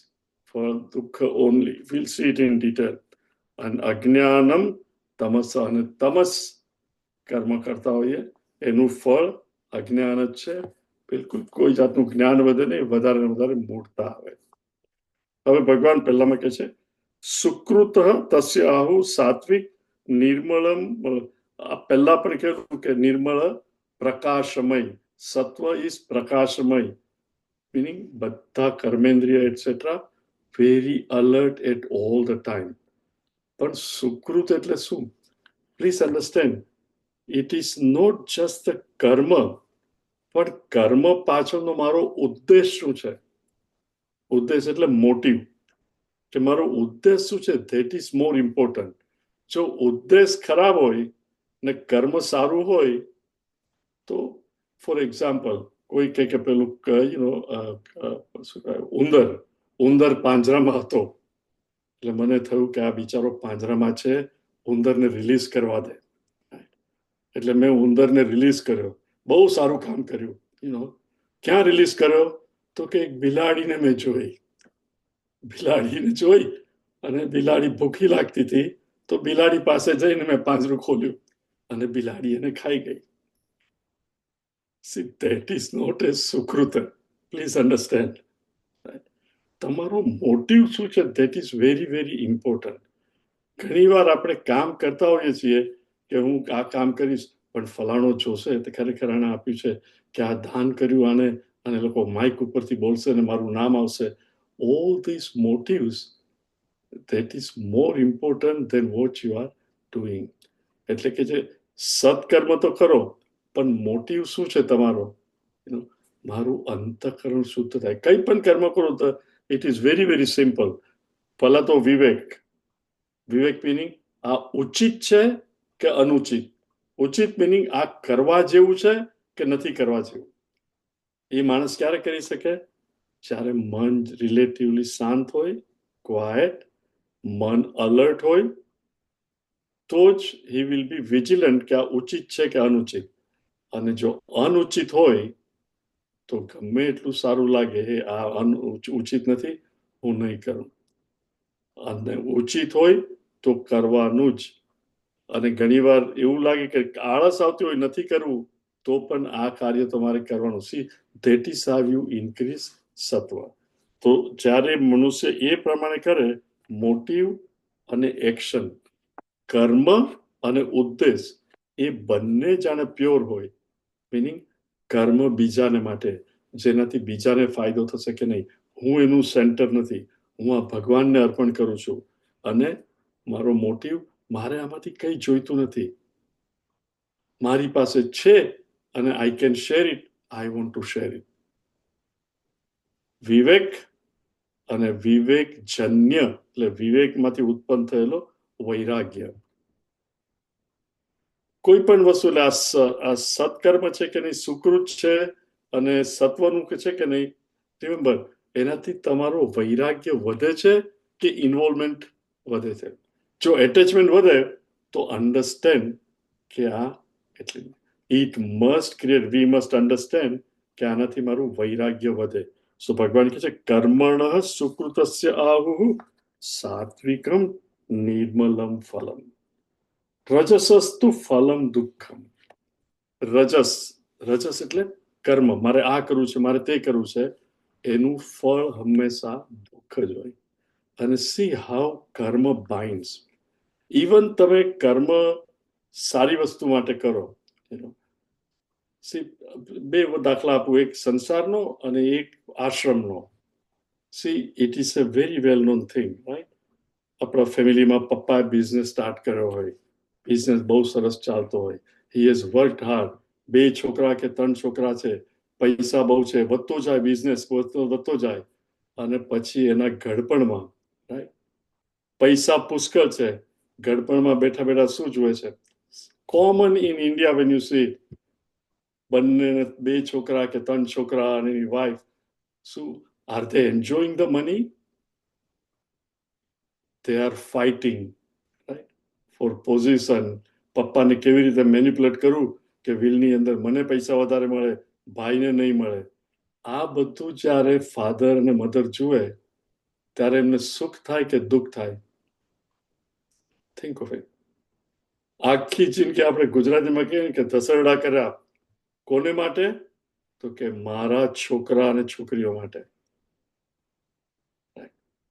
ફળ દુઃખ only. Will see it in detail. અને અજ્ઞાનમ તમસ, અને તમસ કર્મ કરતા હોઈએ એનું ફળ અજ્ઞાન જ છે. બિલકુલ કોઈ જાતનું જ્ઞાન વધે નહીં, વધારે ને વધારે મૂઢતા આવે. હવે ભગવાન પહેલામાં કહે છે સુકૃત તસ્ય આહુ સાત્વિક નિર્મળમ. પહેલા પણ કહ્યું કે નિર્મળ પ્રકાશમય, સત્વ ઇઝ પ્રકાશમય, મીનિંગ બધા કર્મેન્દ્રિય etcetera very alert at all the time. પણ સુકૃત એટલે શું? Please understand, it is not just the કર્મ, પણ કર્મ પાછળનો મારો ઉદ્દેશ શું છે? ઉદ્દેશ એટલે મોટિવ. કે મારો ઉદ્દેશ શું છે, ધેટ ઇઝ મોર ઇમ્પોર્ટન્ટ. જો ઉદ્દેશ ખરાબ હોય ને કર્મ સારું હોય તો ફોર એક્ઝામ્પલ કોઈ કહે કે પેલું ઉંદર પાંજરામાં હતો, એટલે મને થયું કે આ બિચારો પાંજરામાં છે, ઉંદરને રિલીઝ કરવા દે. એટલે મેં ઉંદરને રિલીઝ કર્યો, બહુ સારું કામ કર્યું. ક્યાં રિલીઝ કર્યો? તો કે એક બિલાડીને મેં જોઈ અને બિલાડી ભૂખી લાગતી હતી, તો બિલાડી પાસે જઈને મેં પાંજરું ખોલ્યું અને બિલાડી એને ખાઈ ગઈ. See, that is not a સુકૃત. Please understand. તમારો મોટિવ શું છે, that is very very important. ઘણી વાર આપણે કામ કરતા હોઈએ છીએ કે હું આ કામ કરીશ પણ ફલાણો જોશે, તો ખરેખર આને આપ્યું છે કે આ દાન કર્યું આને, અને લોકો માઇક ઉપરથી બોલશે અને મારું નામ આવશે. All these motives, that is more important than what you are doing. એટલે કે જે સત્કર્મ તો કરો, પણ મોટિવ શું છે તમારો? મારું અંતઃકરણ શુદ્ધ થાય. કંઈ પણ કર્મ કરો તો it is very very simple. પહેલા તો વિવેક મિનિંગ આ ઉચિત છે કે અનુચિત. ઉચિત મિનિંગ આ કરવા જેવું છે કે નથી કરવા જેવું. એ માણસ ક્યારે કરી શકે? જ્યારે મન રિલેટિવલી શાંત હોય, ક્વાયટ, મન અલર્ટ હોય, તો જ હી વિલ બી વિજિલન્ટ કે આ ઉચિત છે કે અનુચિત. અને જો અનુચિત હોય તો ગમે એટલું સારું લાગે, આ ઉચિત નથી, હું નહીં કરું. અને ઉચિત હોય તો કરવાનું જ. અને ઘણીવાર એવું લાગે કે આળસ આવતી હોય, નથી કરવું, તો પણ આ કાર્ય તમારે કરવાનું. See, that is how you increase સત્વ. તો જ્યારે મનુષ્ય એ પ્રમાણે કરે, મોટિવ અને એક્શન, કર્મ અને ઉદ્દેશ, એ બંને જાણે પ્યોર હોય, મિનિંગ કર્મ બીજાને માટે, જેનાથી બીજાને ફાયદો થશે કે નહીં, હું એનું સેન્ટર નથી, હું આ ભગવાનને અર્પણ કરું છું. અને મારો મોટિવ, મારે આમાંથી કંઈ જોઈતું નથી, મારી પાસે છે અને I can share it, I want to share it. વિવેક અને વિવેકજન્ય, એટલે વિવેકમાંથી ઉત્પન્ન થયેલો વૈરાગ્ય. કોઈ પણ વસ્તુ, એટલે આ સત્કર્મ છે કે નહીં, સુકૃત છે અને સત્વનું છે કે નહીં, રિમેમ્બર, એનાથી તમારો વૈરાગ્ય વધે છે કે ઇન્વોલ્વમેન્ટ વધે છે? જો એટેચમેન્ટ વધે તો અન્ડરસ્ટેન્ડ કે આ એટલે it must create, we must understand કે આનાથી મારું વૈરાગ્ય વધે. સો ભગવાન કહે છે કર્મણ સુકૃતસ્ય આહુઃ સાત્વિકમ નિર્મલમ ફલમ રજસસ્તુ ફલમ દુઃખમ. રજસ એટલે કર્મ, મારે આ કરવું છે, મારે તે કરવું છે, એનું ફળ હંમેશા દુઃખ જ હોય. અને સી હાઉ કર્મ બાઇન્ડ્સ. ઇવન તમે કર્મ સારી વસ્તુ માટે કરો, બે દાખલા આપું, એક સંસારનો અને એક આશ્રમનો. See, it is a very well known thing, right? આપણા ફેમિલીમાં પપ્પાએ બિઝનેસ સ્ટાર્ટ કર્યો હોય, બિઝનેસ બહુ સરસ ચાલતો હોય, હી હેઝ વર્કડ હાર્ડ, 2 છોકરા કે 3 છોકરા છે, પૈસા બહુ છે, વધતો જાય, બિઝનેસ વધતો જાય, અને પછી એના ઘડપણમાં, રાઈટ, પૈસા પુષ્કળ છે, ઘડપણમાં બેઠા બેઠા શું જુએ છે? Common in India when you C, બંને 2 છોકરા કે 3 છોકરા અને એની વાઇફ, શું R they enjoying the money? They are fighting, right, for position. પપ્પાને કેવી રીતે મેનિપ્યુલેટ કરું કે વિલની અંદર મને પૈસા વધારે મળે, ભાઈને નહીં મળે. આ બધું જ્યારે ફાધર અને મધર જુએ ત્યારે એમને સુખ થાય કે દુઃખ થાય? Think of it. આખી જિંદગી આપણે ગુજરાતીમાં કહીએ કે ધસરડા કર્યા. કોને માટે? તો કે મારા છોકરા અને છોકરીઓ માટે,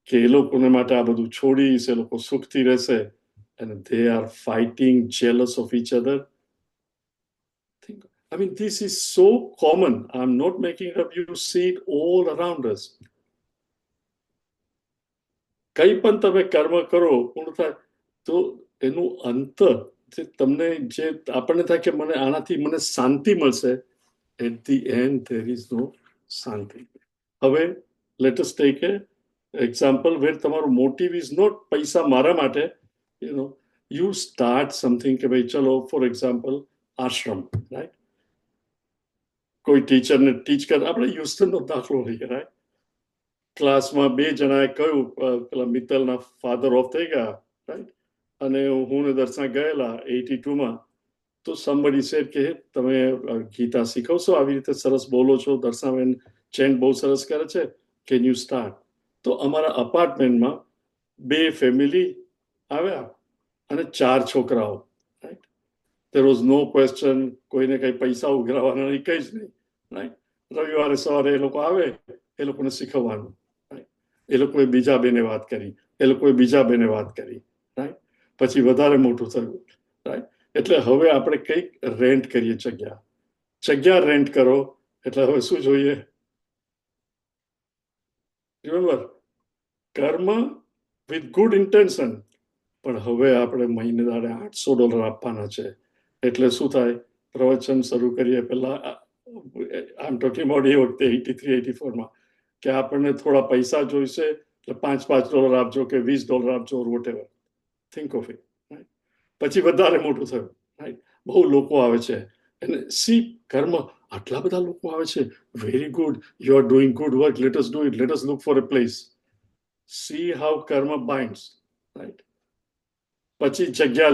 કે એ લોકોને માટે આ બધું છોડીશ, એ લોકો સુખથી રહેશે. And they are fighting, jealous of each other. I mean, this is so common. I'm not making it up. You see it all around us. કંઈ પણ તમે કર્મ કરો, પૂર્ણ થાય તો એનું અંત, જે તમને, જે આપણને થાય કે મને આનાથી મને શાંતિ મળશે, at the end there is no શાંતિ. હવે let us take a example where તમારું મોટિવ ઇઝ નોટ પૈસા મારા માટે, યુ સ્ટાર્ટ સમથિંગ કે ભાઈ ચલો ફોર એક્ઝામ્પલ આશ્રમ, રાઈટ? કોઈ ટીચરને ટીચ કર, આપણે યુસ્ટનનો દાખલો લઈએ, રાઈટ? ક્લાસમાં 2 જણાએ કહ્યું, પેલા મિત્તલના ફાધર ઓફ થઈ ગયા, રાઈટ? અને હું ને દર્શના ગયેલા 82માં. તો somebody said કે તમે ગીતા શીખવશો, આવી રીતે સરસ બોલો છો, દર્શનાબેન ચેન્ટ બહુ સરસ કરે છે, કેન યુ સ્ટાર્ટ? તો અમારા અપાર્ટમેન્ટમાં 2 ફેમિલી આવ્યા અને 4 છોકરાઓ, right? there was no question, કોઈને કઈ પૈસા ઉઘરાવાના નહીં, કઈ જ નહીં, રાઈટ? રવિવારે સવારે એ લોકો આવે, એ લોકોને શીખવવાનું, રાઈટ? એ લોકોએ બીજા બેને વાત કરી, એ લોકોએ બીજા બેને વાત કરી, રાઈટ? પછી વધારે મોટું થયું, રાઈટ? એટલે હવે આપણે કંઈક રેન્ટ કરીએ, જગ્યા રેન્ટ કરો, એટલે હવે શું જોઈએ? રિમેમ્બર, કર્મ વિથ ગુડ ઇન્ટેન્શન, પણ હવે આપણે મહિને દાડે $800 આપવાના છે. એટલે શું થાય? પ્રવચન શરૂ કરીએ પહેલા, આમ ટોકિંગ અબાઉટ એ વખતે 83-84માં, કે આપણને થોડા પૈસા જોઈશે, એટલે $5 આપજો કે $20 આપજો, whatever, think of it, right? પછી વધારે મોટું થયું, રાઈટ? બહુ લોકો આવે છે, અને સી કર્મ, આટલા બધા લોકો આવે છે, very good, you are doing good work, let us do it, let us look for a place. C how કર્મ બાઇન્ડ્સ, રાઈટ? પછી જગ્યા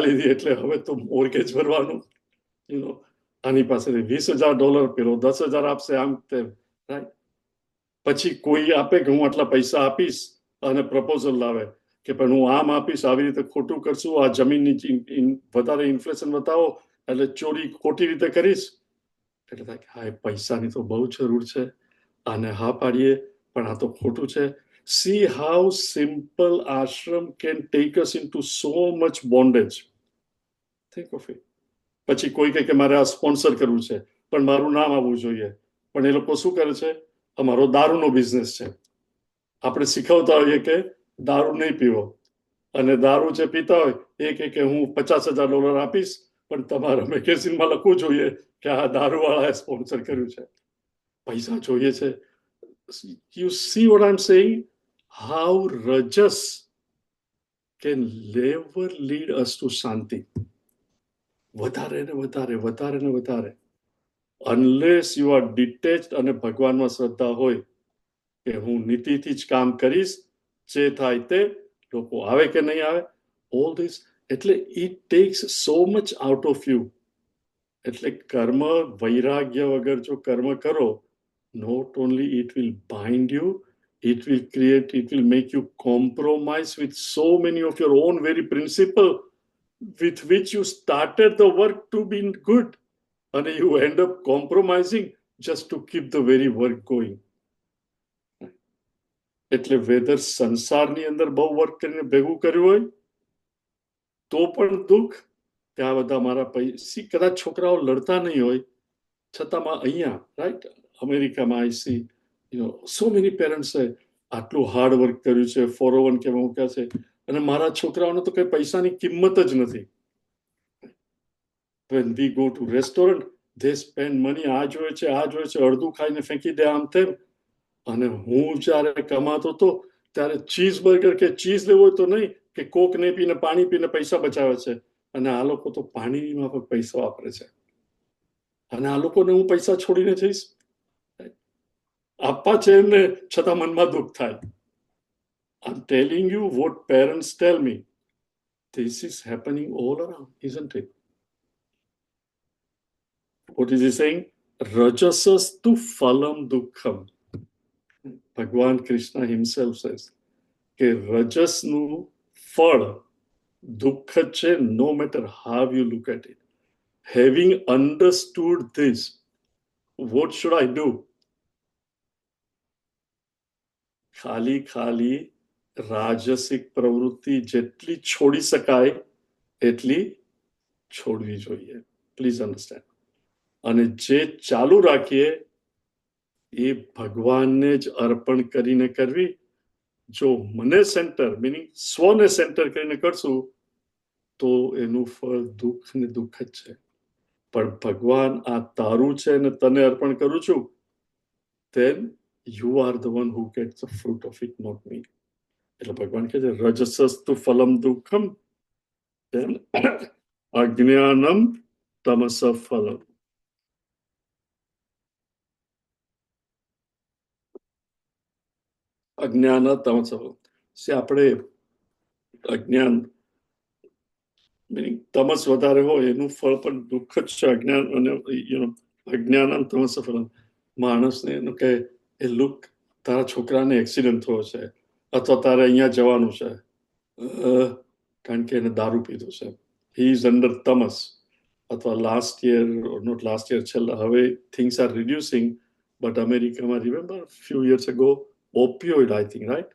લીધી એટલે હવે તો મોર્ગેજ ભરવાનું, આની પાસેથી $20,000, પેલો $10,000 આપશે, આમ તેમ, રાઈટ? પછી કોઈ આપે કે હું આટલા પૈસા આપીશ, અને પ્રપોઝલ લાવે કે પણ હું આમ આપીશ, આવી રીતે ખોટું કરશું, આ જમીનની વધારે ઇન્ફ્લેશન બતાવો એટલે ચોરી ખોટી રીતે કરીશ. એટલે થાય કે હા, પૈસાની તો બહુ જરૂર છે, આને હા પાડીએ, પણ આ તો ખોટું છે. See how simple ashram can take us into so much bondage. Think of it. પછી કોઈ કહે કે મારે આ સ્પોન્સર કરવું છે, પણ મારું નામ આવવું જોઈએ, પણ એ લોકો શું કરે છે? અમારો દારૂનો બિઝનેસ છે, આપણે શીખવતા હોઈએ કે દારૂ નહીં પીવો, અને દારૂ જે પીતા હોય એ કહે કે હું $50,000 આપીશ, પણ તમારા મેગેઝિનમાં લખવું જોઈએ કે આ દારૂવાળાએ સ્પોન્સર કર્યું છે. પૈસા જોઈએ છે. You see what I'm saying? How rajas can never lead us to shanti. વધારે ને વધારે, unless you are detached અને ભગવાનમાં શ્રદ્ધા હોય કે હું નીતિથી જ કામ કરીશ, જે થાય તે, લોકો આવે કે નહીં આવે, all this, એટલે it takes so much out of you. એટલે કર્મ વૈરાગ્ય વગર જો કર્મ કરો, not only it will bind you, it will make you compromise with so many of your own very principle with which you started the work to be good, and you end up compromising just to keep the very work going. એટલે weather સંસારની અંદર બહુ work કરીને ભેગું કર્યું હોય તો પણ દુઃખ, કે આ બધા મારા પૈસા, કદાચ છોકરાઓ લડતા નહીં હોય છતાં અહીંયા, રાઈટ, અમેરિકામાં આઈ સી સો મેની પેરેન્ટ્સે આટલું હાર્ડ વર્ક કર્યું છે, 401 કે મૂક્યા છે, અને મારા છોકરાઓને તો કઈ પૈસાની કિંમત જ નથી. When we go to restaurant, they spend money, આ જોઈએ છે, અડધું ખાઈને ફેંકી દે, આમ તેમ. અને હું જ્યારે કમાતો હતો ત્યારે ચીઝ બર્ગર કે ચીઝ લેવો હોય તો નહીં, કે કોક નહીં પીને પાણી પીને પૈસા બચાવે છે, અને આ લોકો તો પાણીમાં પણ પૈસા વાપરે છે, અને આ લોકોને હું પૈસા છોડીને જઈશ? આપવા છે એમને, છતાં મનમાં દુઃખ થાય. I'm telling you what parents tell me. This is happening all around, isn't it? What is he saying? Rajasas tu phalam dukkham. Bhagwan Krishna himself says કે રજસનું ફળ દુઃખ છે, no matter how you look at it. Having understood this, what should I do? ખાલી રાજસિક પ્રવૃત્તિ જેટલી છોડી શકાય એટલી છોડવી જોઈએ. Please understand. અને જે ચાલુ રાખીએ એ ભગવાનને જ અર્પણ કરીને કરવી. જો મને સેન્ટર, મિનિંગ સ્વને સેન્ટર કરીને કરશું તો એનું ફળ દુઃખ ને દુઃખ જ છે. પણ ભગવાન આ તારું છે ને તને અર્પણ કરું છું, then you are the one who gets the fruit of it, not me. એટલે ભગવાન કહે છે રજસસ્તુ ફલમ દુઃખમ then અજ્ઞાનમ તમસ ફલમ. અજ્ઞાન તમસ ફલમ. આપણે અજ્ઞાન મીનિંગ તમસ વધારે હોય એનું ફળ પણ દુઃખ જ છે. અજ્ઞાન અને અજ્ઞાન તમસ ફલમ. માણસને એનું કે એ લુક તારા છોકરાને એક્સિડન્ટ થયો છે અથવા તારે અહીંયા જવાનું છે કારણ કે એને દારૂ પીધો છે. હી ઇઝ અંડર તમસ. અથવા last year not last year છેલ્લા હવે થિંગ્સ આર રિડ્યુસિંગ બટ અમેરિકામાં remember few years ago opioid I think right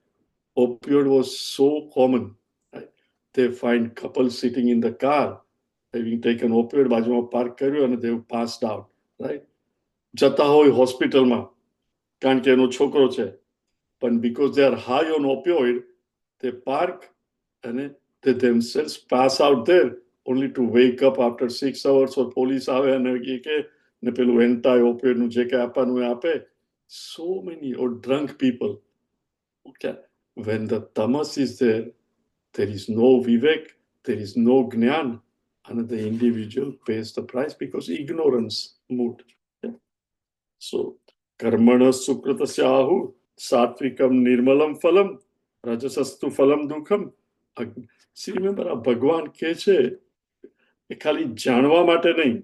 opioid was so common right? They find couples sitting in the car having taken opioid બાજુમાં park કર્યું અને they passed out right જતા હોય હોસ્પિટલમાં કારણ કે એનો છોકરો છે પણ because they are high on opioid they park and they themselves pass out there only to wake up after 6 hours or police આવે અને કે ને પેલું એન્ટાઈ ઓપિયોઇડ નું જે કે આપવાનું એ આપે. So many or drunk people. Okay, when the tamas is there, there is no vivek, there is no gnan, and the individual pays the price because ignorance mood. Yeah. So karmana sukritasya ahu satvikam nirmalam phalam rajasastu phalam dukham. See, remember આ ભગવાન કહે છે એ ખાલી જાણવા માટે નહીં,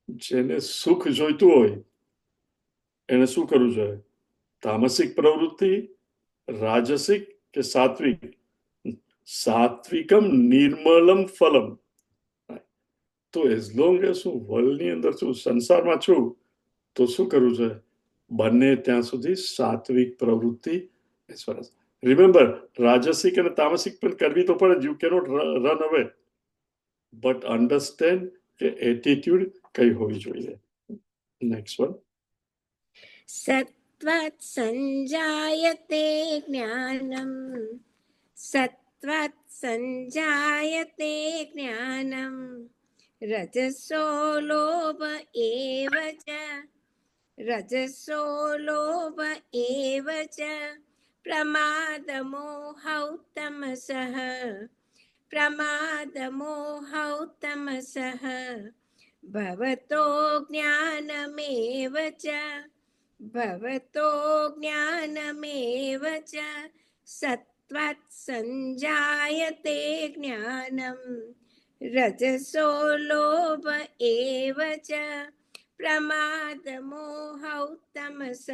જેને સુખ જોઈતું હોય એને શું કરવું જોઈએ? તામસિક પ્રવૃત્તિ, રાજસિક કે સાત્વિક? સાત્વિકમ નિર્મલમ ફલમ. તો એઝ લોંગ એઝ હું વર્લ્ડની અંદર છું, સંસારમાં છું, તો શું કરવું જોઈએ? બંને ત્યાં સુધી સાત્વિક પ્રવૃત્તિ. રિમેમ્બર રાજસિક અને તામસિક પણ કરવી તો પડે. યુ કેનોટ રન અવે બટ અન્ડરસ્ટેન્ડ કે એટીટ્યુડ કઈ હોવી જોઈએ. Next one.
સત્વાत् સંજાયતે જ્ઞાનમ સત્વાत् સંજાયતે જ્ઞાનમ રજસો લોભ એવ ચ રજસો લોભ એવ ચ પ્રમાદમોહૌ તમસઃ પ્રમાદમોહૌ તમસઃ ભવતો જ્ઞાનમેવ ચ ભવતો જ્ઞાનમેવ ચ સત્વાत् સંજાયતે જ્ઞાનમ રજસો લોભ એવ ચ પ્રમાદમોહૌ તમસઃ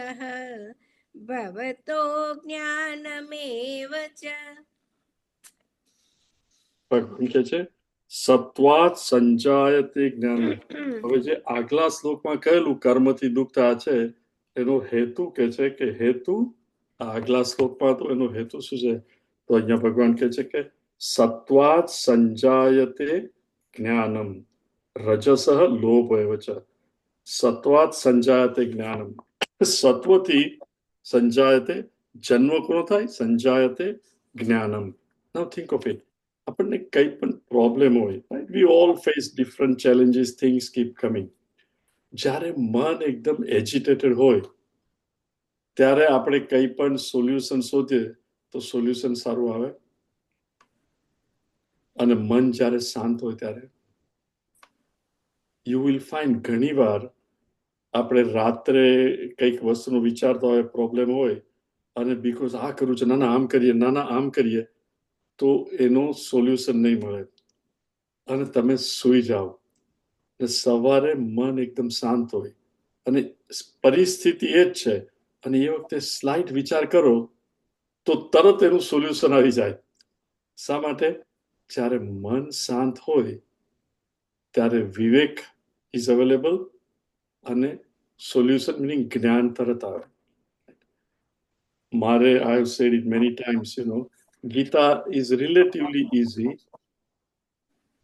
ભવતો જ્ઞાનમેવ ચ.
ભગવાન કહે છે સત્વાત સંજાયતે જ્ઞાન. હવે જે આગલા શ્લોકમાં કહેલું કર્મથી દુઃખ થાય છે એનો હેતુ કે છે કે હેતુ આગલા શ્લોકમાં તો એનો હેતુ શું છે? તો અહીંયા ભગવાન કહે છે કે સત્વાત સંજાયતે જ્ઞાનમ રજસઃ લોભ એવ ચ. સત્વાત સંજાયતે જ્ઞાનમ. સત્વથી સંજાયતે જન્મ કોનો થાય? સંજાયતે જ્ઞાનમ. નાઉ થિંક ઓફ ઇટ. આપણને કંઈ પણ પ્રોબ્લેમ હોય, we all face different challenges, things keep coming. જ્યારે મન એકદમ એજિટેટેડ હોય ત્યારે આપણે કંઈ પણ સોલ્યુશન શોધીએ તો સોલ્યુશન સારું આવે. અને મન જ્યારે શાંત હોય ત્યારે યુ વિલ ફાઇન્ડ ઘણી વાર આપણે રાત્રે કંઈક વસ્તુનો વિચારતા હોય, પ્રોબ્લેમ હોય અને બીકોઝ આ કરવું છે, ના આમ કરીએ, ના આમ કરીએ, તો એનો સોલ્યુશન નહીં મળે અને તમે સૂઈ જાઓ અને સવારે મન એકદમ શાંત હોય અને પરિસ્થિતિ એ જ છે અને એ વખતે સ્લાઇટ વિચાર કરો તો તરત એનું સોલ્યુશન આવી જાય. શા માટે? જ્યારે મન શાંત હોય ત્યારે વિવેક ઇઝ અવેલેબલ અને સોલ્યુશન મીનિંગ જ્ઞાન તરત આવે. મારે I have said it many times, Gita is relatively easy,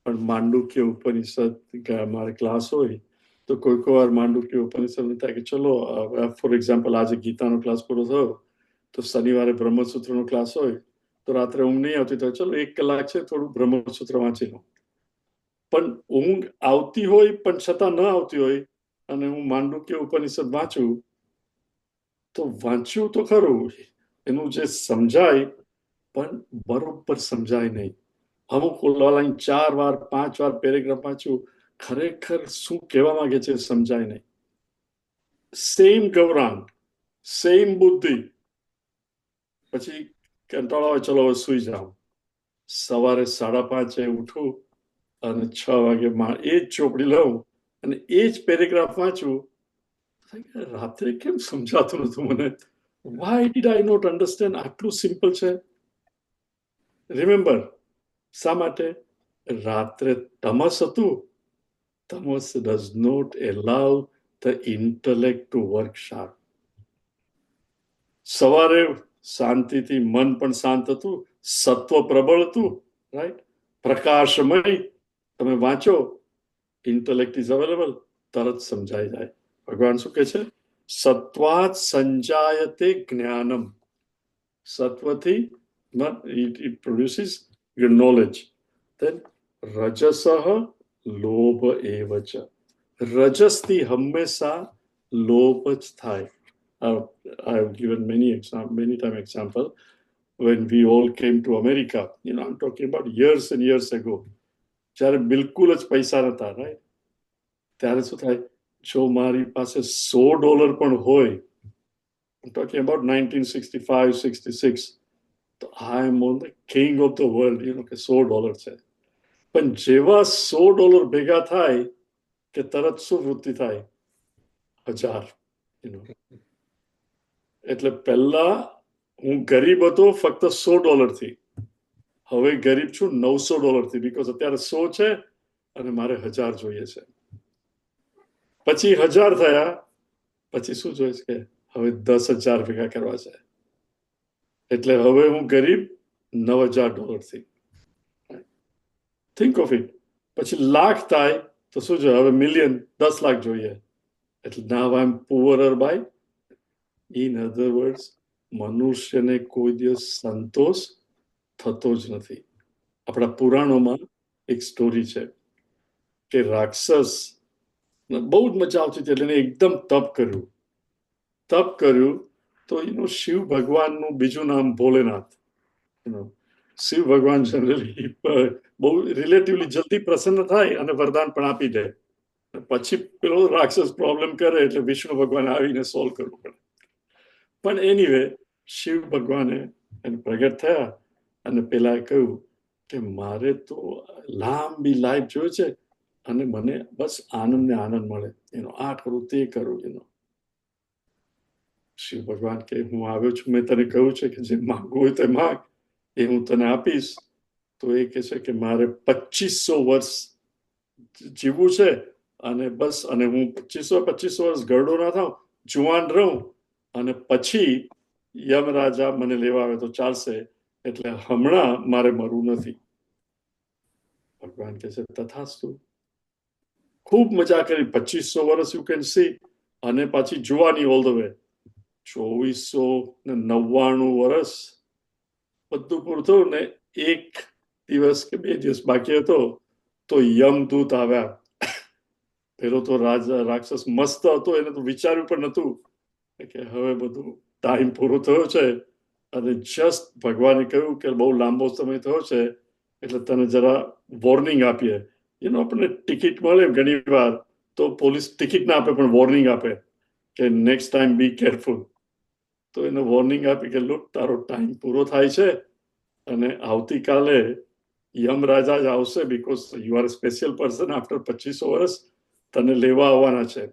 પણ માંડુક્ય ઉપનિષદ મારે ક્લાસ હોય તો કોઈ વાર માંડુક્ય ઉપનિષદ થાય કે ચલો ફોર એક્ઝામ્પલ આજે ગીતાનો ક્લાસ પૂરો થયો તો શનિવારે બ્રહ્મસૂત્રનો ક્લાસ હોય તો રાત્રે ઊંઘ નહીં આવતી તો ચલો 1 કલાક છે થોડું બ્રહ્મસૂત્ર વાંચી લો. પણ ઊંઘ આવતી હોય પણ છતાં ન આવતી હોય અને હું માંડુક્ય ઉપનિષદ વાંચું તો વાંચ્યું તો ખરું, એનું જે સમજાય પણ બરોબર સમજાય નહીં. અમુક લાઈન 4 વાર 5 વાર પેરેગ્રાફ વાંચ્યું, ખરેખર શું કહેવા માંગે છે સમજાય નહીં. સેમ ગૌરાંગ, સેમ બુદ્ધિ, પછી કંટાળો આવે, ચલો હવે સુઈ જાઓ. સવારે 5:30 ઉઠું અને 6 વાગે એ જ ચોપડી લઉં અને એ જ પેરેગ્રાફ વાંચું. રાત્રે કેમ સમજાતું નતું મને? Why did I not understand? આટલું સિમ્પલ છે. રિમેમ્બર, શા માટે? રાત્રે તમસ હતું. તમસ does not allow the intellect to work sharp. સવારે શાંતિથી મન પણ શાંત હતું, સત્વ પ્રબળ હતું, રાઈટ? પ્રકાશમય. તમે વાંચો, ઇન્ટેલેક્ટ ઇઝ અવેલેબલ, તરત સમજાઈ જાય. ભગવાન શું કહે છે? સત્વાત સંજાયતે જ્ઞાનમ. સત્વથી it produces your knowledge. Then રજસઃ લોભ એવ ચ. રજસથી હંમેશા લોભ જ થાય. I have given many time example when we all came to America. I'm talking about years and years ago. જ્યારે બિલકુલ જ પૈસા નતા, રાઈટ? ત્યારે શું થાય? જો મારી પાસે $100 પણ હોય, I'm talking about 1965, 66, તો I am on the king of the world, કે $100 છે. પણ જેવા $100 ભેગા થાય કે તરત શું વૃત્તિ થાય? 1000. એટલે પહેલા હું ગરીબ હતો ફક્ત $100 થી, હવે ગરીબ છું $900 થી, બીકોઝ અત્યારે 100 છે અને મારે 1000 જોઈએ છે. પછી 1000 થયા પછી શું જોઈએ છે? હવે 10,000 ભેગા કરવા છે. એટલે હવે હું ગરીબ $9,000 થી. Think of it. પછી લાખ થાય તો શું જોઈએ? હવે મિલિયન, 10 લાખ જોઈએ. એટલે now I am poorer by. In other words, મનુષ્યને કોઈ દિવસ સંતોષ થતો જ નથી. આપણા પુરાણોમાં એક સ્ટોરી છે કે રાક્ષસ બહુ જ મજા આવતી હતી, એટલે એને એકદમ તપ કર્યું તો શિવ ભગવાનનું બીજું નામ ભોલેનાથ. શિવ ભગવાન જનરલી બહુ રિલેટિવલી જલ્દી પ્રસન્ન થાય અને વરદાન પણ આપી દે. પછી પેલો રાક્ષસ પ્રોબ્લેમ કરે એટલે વિષ્ણુ ભગવાન આવીને સોલ્વ કરવું પડે. પણ એનીવે, શિવ ભગવાને એને પ્રગટ થયા અને પેલા કહ્યું કે મારે તો લાંબી લાઈફ જોઈએ છે અને મને બસ આનંદ ને આનંદ મળે, આ કરું તે કરું. શિવ ભગવાન કે હું આવ્યો છું, મેં તને કહ્યું છે કે જે માંગવું હોય તે માંગ, એ હું તને આપીશ. તો એ કહે છે કે મારે 2500 વર્ષ જીવવું છે અને બસ, અને હું 2500 વર્ષ ગરડો ના થાઉં, જુવાન રહું, અને પછી યમરાજા મને લેવા આવે તો ચાલશે, એટલે હમણાં મારે મરવું નથી. ભગવાન કહે છે તથાસ્તુ. ખૂબ મજા કરી. 2500 વર્ષ યુ કેન સી, અને પાછી જુવાની ઓલ ધ વે. 2499 વર્ષ બધું પૂરું થયું ને 1 દિવસ કે 2 દિવસ બાકી હતો તો યમદૂત આવ્યા. પેલો તો રાક્ષસ મસ્ત હતો, એને તો વિચાર્યું પણ નતું કે હવે બધું ટાઈમ પૂરો થયો છે, અને જસ્ટ ભગવાને કહ્યું કે બહુ લાંબો સમય થયો છે એટલે તને જરા વોર્નિંગ આપીએ. આપણને ટિકિટ મળે ઘણી વાર તો પોલીસ ટિકિટ ના આપે પણ વોર્નિંગ આપે કે નેક્સ્ટ ટાઈમ બી કેરફુલ. તો એને વોર્નિંગ આપી કે લુક, તારો ટાઈમ પૂરો થાય છે અને આવતીકાલે યમરાજા જ આવશે, because you are special person, after 2500 વર્ષ તને લેવા આવવાના છે.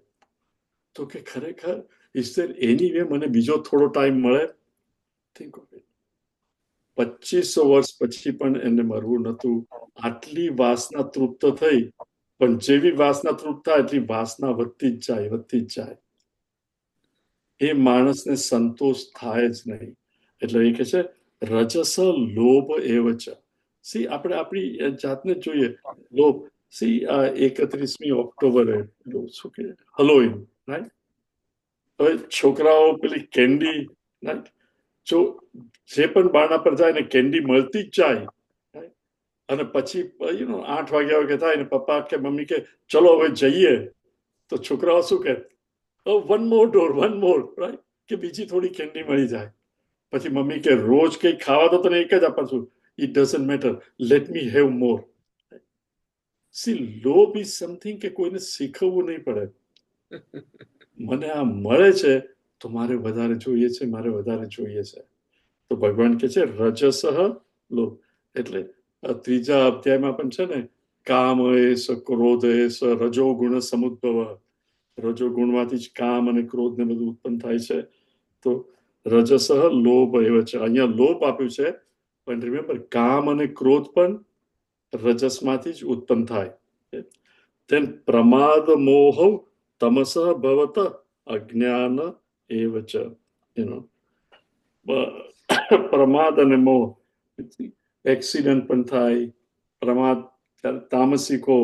તો કે ખરેખર ઇઝ ધેર એની વે મને બીજો થોડો ટાઈમ મળે? Think of it. 2500 વર્ષ પછી પણ એને મરવું નતું. આટલી વાસના તૃપ્ત થઈ, પણ જેવી વાસના તૃપ્ત થાય એટલી વાસના વધતી જ જાય. એ માણસને સંતોષ થાય જ નહીં. એટલે એ કહે છે રજસ લોભ એવ ચ. સી આપણે આપણી જાતને જોઈએ. લોભ. સી 31મી ઓક્ટોબરે શું કે હલોવીન, રાઈટ? હવે છોકરાઓ પેલી કેન્ડી, રાઈટ, જો જે પણ બારણા પર જાય ને કેન્ડી મળતી જ જાય, અને પછી 8 વાગ્યા વખતે થાય ને પપ્પા કે મમ્મી કે ચલો હવે જઈએ, તો છોકરાઓ શું કે, વન મોર ડોર, રાઈટ? કે બીજી થોડી કેન્ડી મળી જાય. પછી મમ્મી કે રોજ કંઈક ખાવા તો તને એક જ આપું છું. It doesn't matter, let me have more. C લોભ ઇઝ સમથિંગ કે કોઈને શીખવવું નહીં પડે. મને આ મળે છે તો મારે વધારે જોઈએ છે, મારે વધારે જોઈએ છે. તો ભગવાન કે છે રજસઃ લોભ. એટલે ત્રીજા અધ્યાયમાં પણ છે ને, કામ એસ ક્રોધ એસ રજોગુણ સમુદ્ભવ. રજોગુણમાંથી જ કામ અને ક્રોધ ને બધું ઉત્પન્ન થાય છે. તો રજસઃ લોભ એવ છે. અહીંયા લોભ આપ્યું છે, પણ રિમેમ્બર કામ અને ક્રોધ પણ રજસમાંથી જ ઉત્પન્ન થાય. then પ્રમાદ મોહ તમસ ભવત અજ્ઞાન એવ ચ. પ્રમાદ અને મોહ, એક્સિડન્ટ પણ થાય. પ્રમાદ, તામસિકો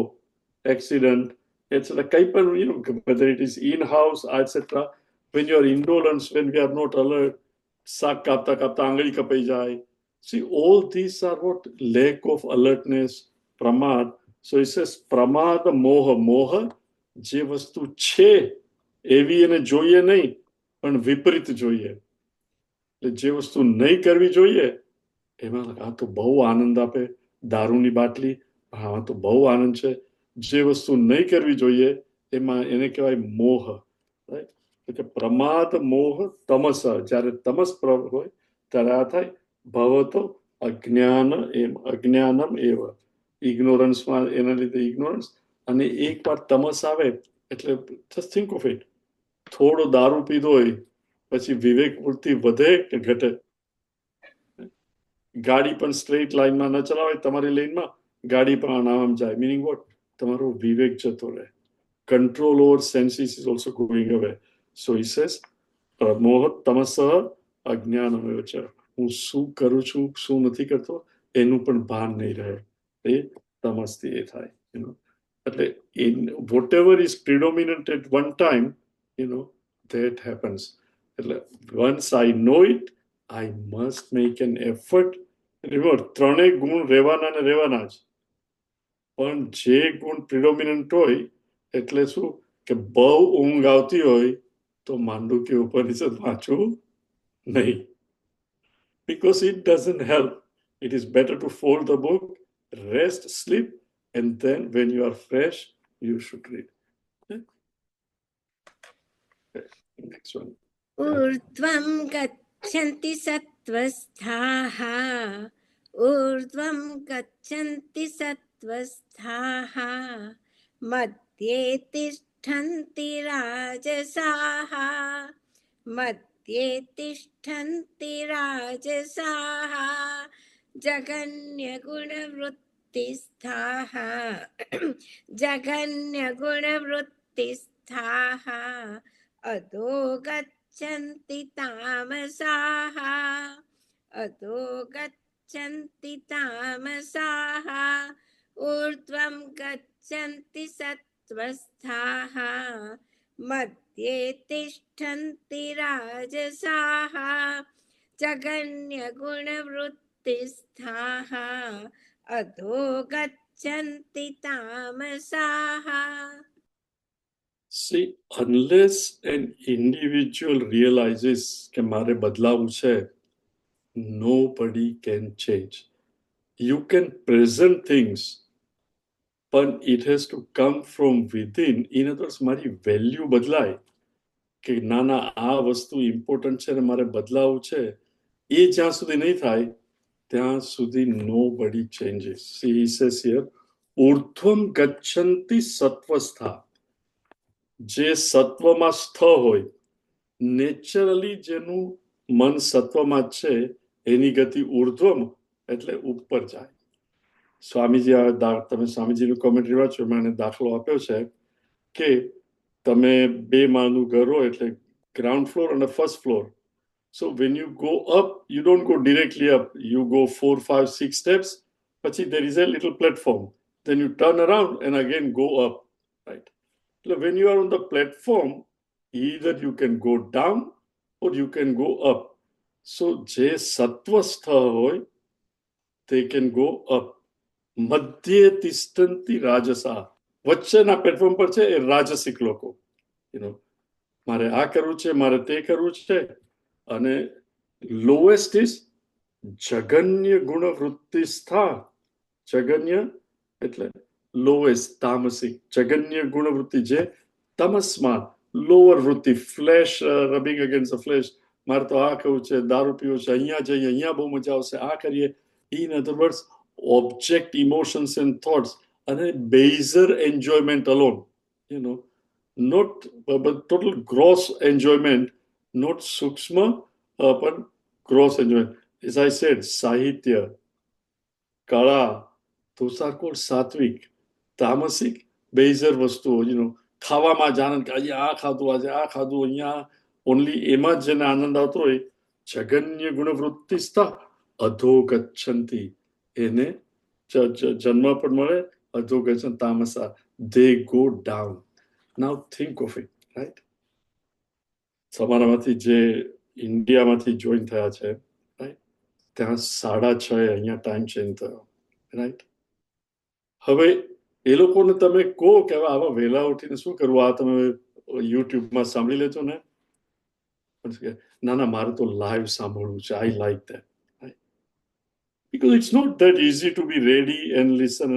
એક્સિડન્ટ, એટલે કંઈ પણ whether it is in house etc. when you are indolent, when we are not alert, શાક કાપતા કાપતા આંગળી કપાઈ જાય. See, all these are what? Lack of alertness, pramad. So it says pramad moh. મોહ જે વસ્તુ છે એવી એને જોઈએ નહીં, પણ વિપરીત જોઈએ. એટલે જે વસ્તુ નહીં કરવી જોઈએ એમાં આ તો બહુ આનંદ આપે, દારૂની બાટલી, હા તો બહુ આનંદ છે. જે વસ્તુ નહીં કરવી જોઈએ એમાં એને કહેવાય મોહ. એટલે પ્રમાદ મોહ તમસ, જ્યારે તમસ હોય ત્યારે આ થાય. ભવતો અજ્ઞાન એમ, અજ્ઞાનમ એવ. ઇગ્નોરન્સમાં એના લીધે ઇગ્નોરન્સ. અને એકવાર તમસ આવે એટલે જસ્ટ થિંક ઓફ ઇટ, થોડો દારૂ પીધો હોય પછી વિવેક વૃત્તિ વધે કે ઘટે? ગાડી પણ સ્ટ્રેટ લાઈનમાં ન ચલાવે, તમારી લાઈનમાં ગાડી પણ આમ જાય. Meaning what? તમારો વિવેક જતો રહે. Control over senses is also going away. So he says મોહ તમસ અજ્ઞાન છે. હું શું કરું છું, શું નથી કરતો એનું પણ ભાન નહીં રહે. એ તમસથી એ થાય. એટલે whatever is predominant at one time, that happens. એટલે once I know it, I must make an effort. Remember, ત્રણેય ગુણ રહેવાના ને રહેવાના જ. પણ જે ગુણ પ્રિડોમિનન્ટ હોય એટલે શું કે બહુ ઊંઘ આવતી હોય તો માંડુક્ય ઉપનિષદ વાંચવું નહીં. Because it doesn't help. It is better to fold the book, rest, sleep, and then when you are fresh, you should read. Okay. Next one.
ऊर्ध्वं गच्छन्ति सत्त्वस्थाः, ऊर्ध्वं गच्छन्ति सत्त्वस्थाः, मध्ये तिष्ठन्ति राजसाः, मध्ये तिष्ठन्ति राजसाः, जगन्यगुणवृत्तिस्थाः, जगन्यगुणवृत्तिस्थाः, अधो गच्छन्ति तामसाः, अधो गच्छन्ति तामसाः, ऊर्ध्वं गच्छन्ति सत्त्वस्थाः, मध्ये तिष्ठन्ति राजसाः, जगन्यगुणवृत्तिस्थाः, अधो गच्छन्ति तामसाः.
See, unless an individual realizes કે મારે બદલાવું છે, nobody can change. You can present things, but it has to come from within. In other words, મારી વેલ્યુ બદલાય કે ના ના આ વસ્તુ ઇમ્પોર્ટન્ટ છે ને મારે બદલાવું છે, એ જ્યાં સુધી નહીં થાય ત્યાં સુધી nobody changes. See, he says here, ઊર્ધ્વમ ગચ્છન્તિ સત્વસ્થા. જે સત્વમાં સ્થ હોય, નેચરલી જેનું મન સત્વમાં જ છે એની ગતિ ઊર્ધ્વમ એટલે ઉપર જાય. સ્વામીજી, તમે સ્વામીજીનું કોમેન્ટરી વાંચો, એમાં એને દાખલો આપ્યો છે કે તમે 2 માળનું ઘર હોય એટલે ગ્રાઉન્ડ ફ્લોર અને first floor. So when you go up, you don't go directly up. You go 4, 5, 6 steps. પછી there is a little platform. Then you turn around and again go up. Right? When you are on the platform, either you can go down or you can go up. So જે સત્વસ્થ હોય they can go up. મધ્યે તિષ્ઠન્તિ રાજસા. વચ્ચેના platform પર છે એ રાજસિક લોકો. મારે આ કરવું છે, મારે તે કરવું છે. અને લોએસ્ટ ઇઝ જગન્ય ગુણ વૃત્તિસ્થા. જગન્ય એટલે લોએસ્ટ, તામસિક. જગન્ય ગુણ વૃત્તિ જે તમસમાં લોઅર વૃત્તિ, ફ્લેશ, રબિંગ અગેન્સ્ટ ધ ફ્લેશ. મારે તો આ કરવું છે, દારૂ પીવું છે, અહીંયા જઈએ, અહીંયા બહુ મજા આવશે, આ કરીએ. In other words, object emotions and thoughts અને baser enjoyment alone, not but total gross enjoyment, not sukshma but gross enjoyment. As I said, sahitya, kala, those are called sattvic. Tamasic, baser વસ્તુઓ, ખાવામાં જ આનંદ, કે આજે આ ખાધું, આજે આ ખાધું, અહીંયા ઓનલી એમાં જ જેને આનંદ આવતો હોય, જગન્ય ગુણવૃત્તિસ્થા અધોગચ્છન્તિ, એને જન્મ પણ મળે, અધોગચ્છન તામસા, they go down. Now think of it, right? તમારામાંથી જે ઇન્ડિયામાંથી જોઈન થયા છે, રાઈટ, ત્યાં 6:30 અહીંયા ટાઈમ ચેન્જ થયો, રાઈટ. હવે એ લોકોને તમે કહો કે હવે આવા વહેલા ઉઠીને શું કરવું, આ તમે યુટ્યુબમાં સાંભળી લેજો ને. ના ના, મારે તો લાઈવ સાંભળવું છે, I like that. Because it's not that easy to be ready and listen.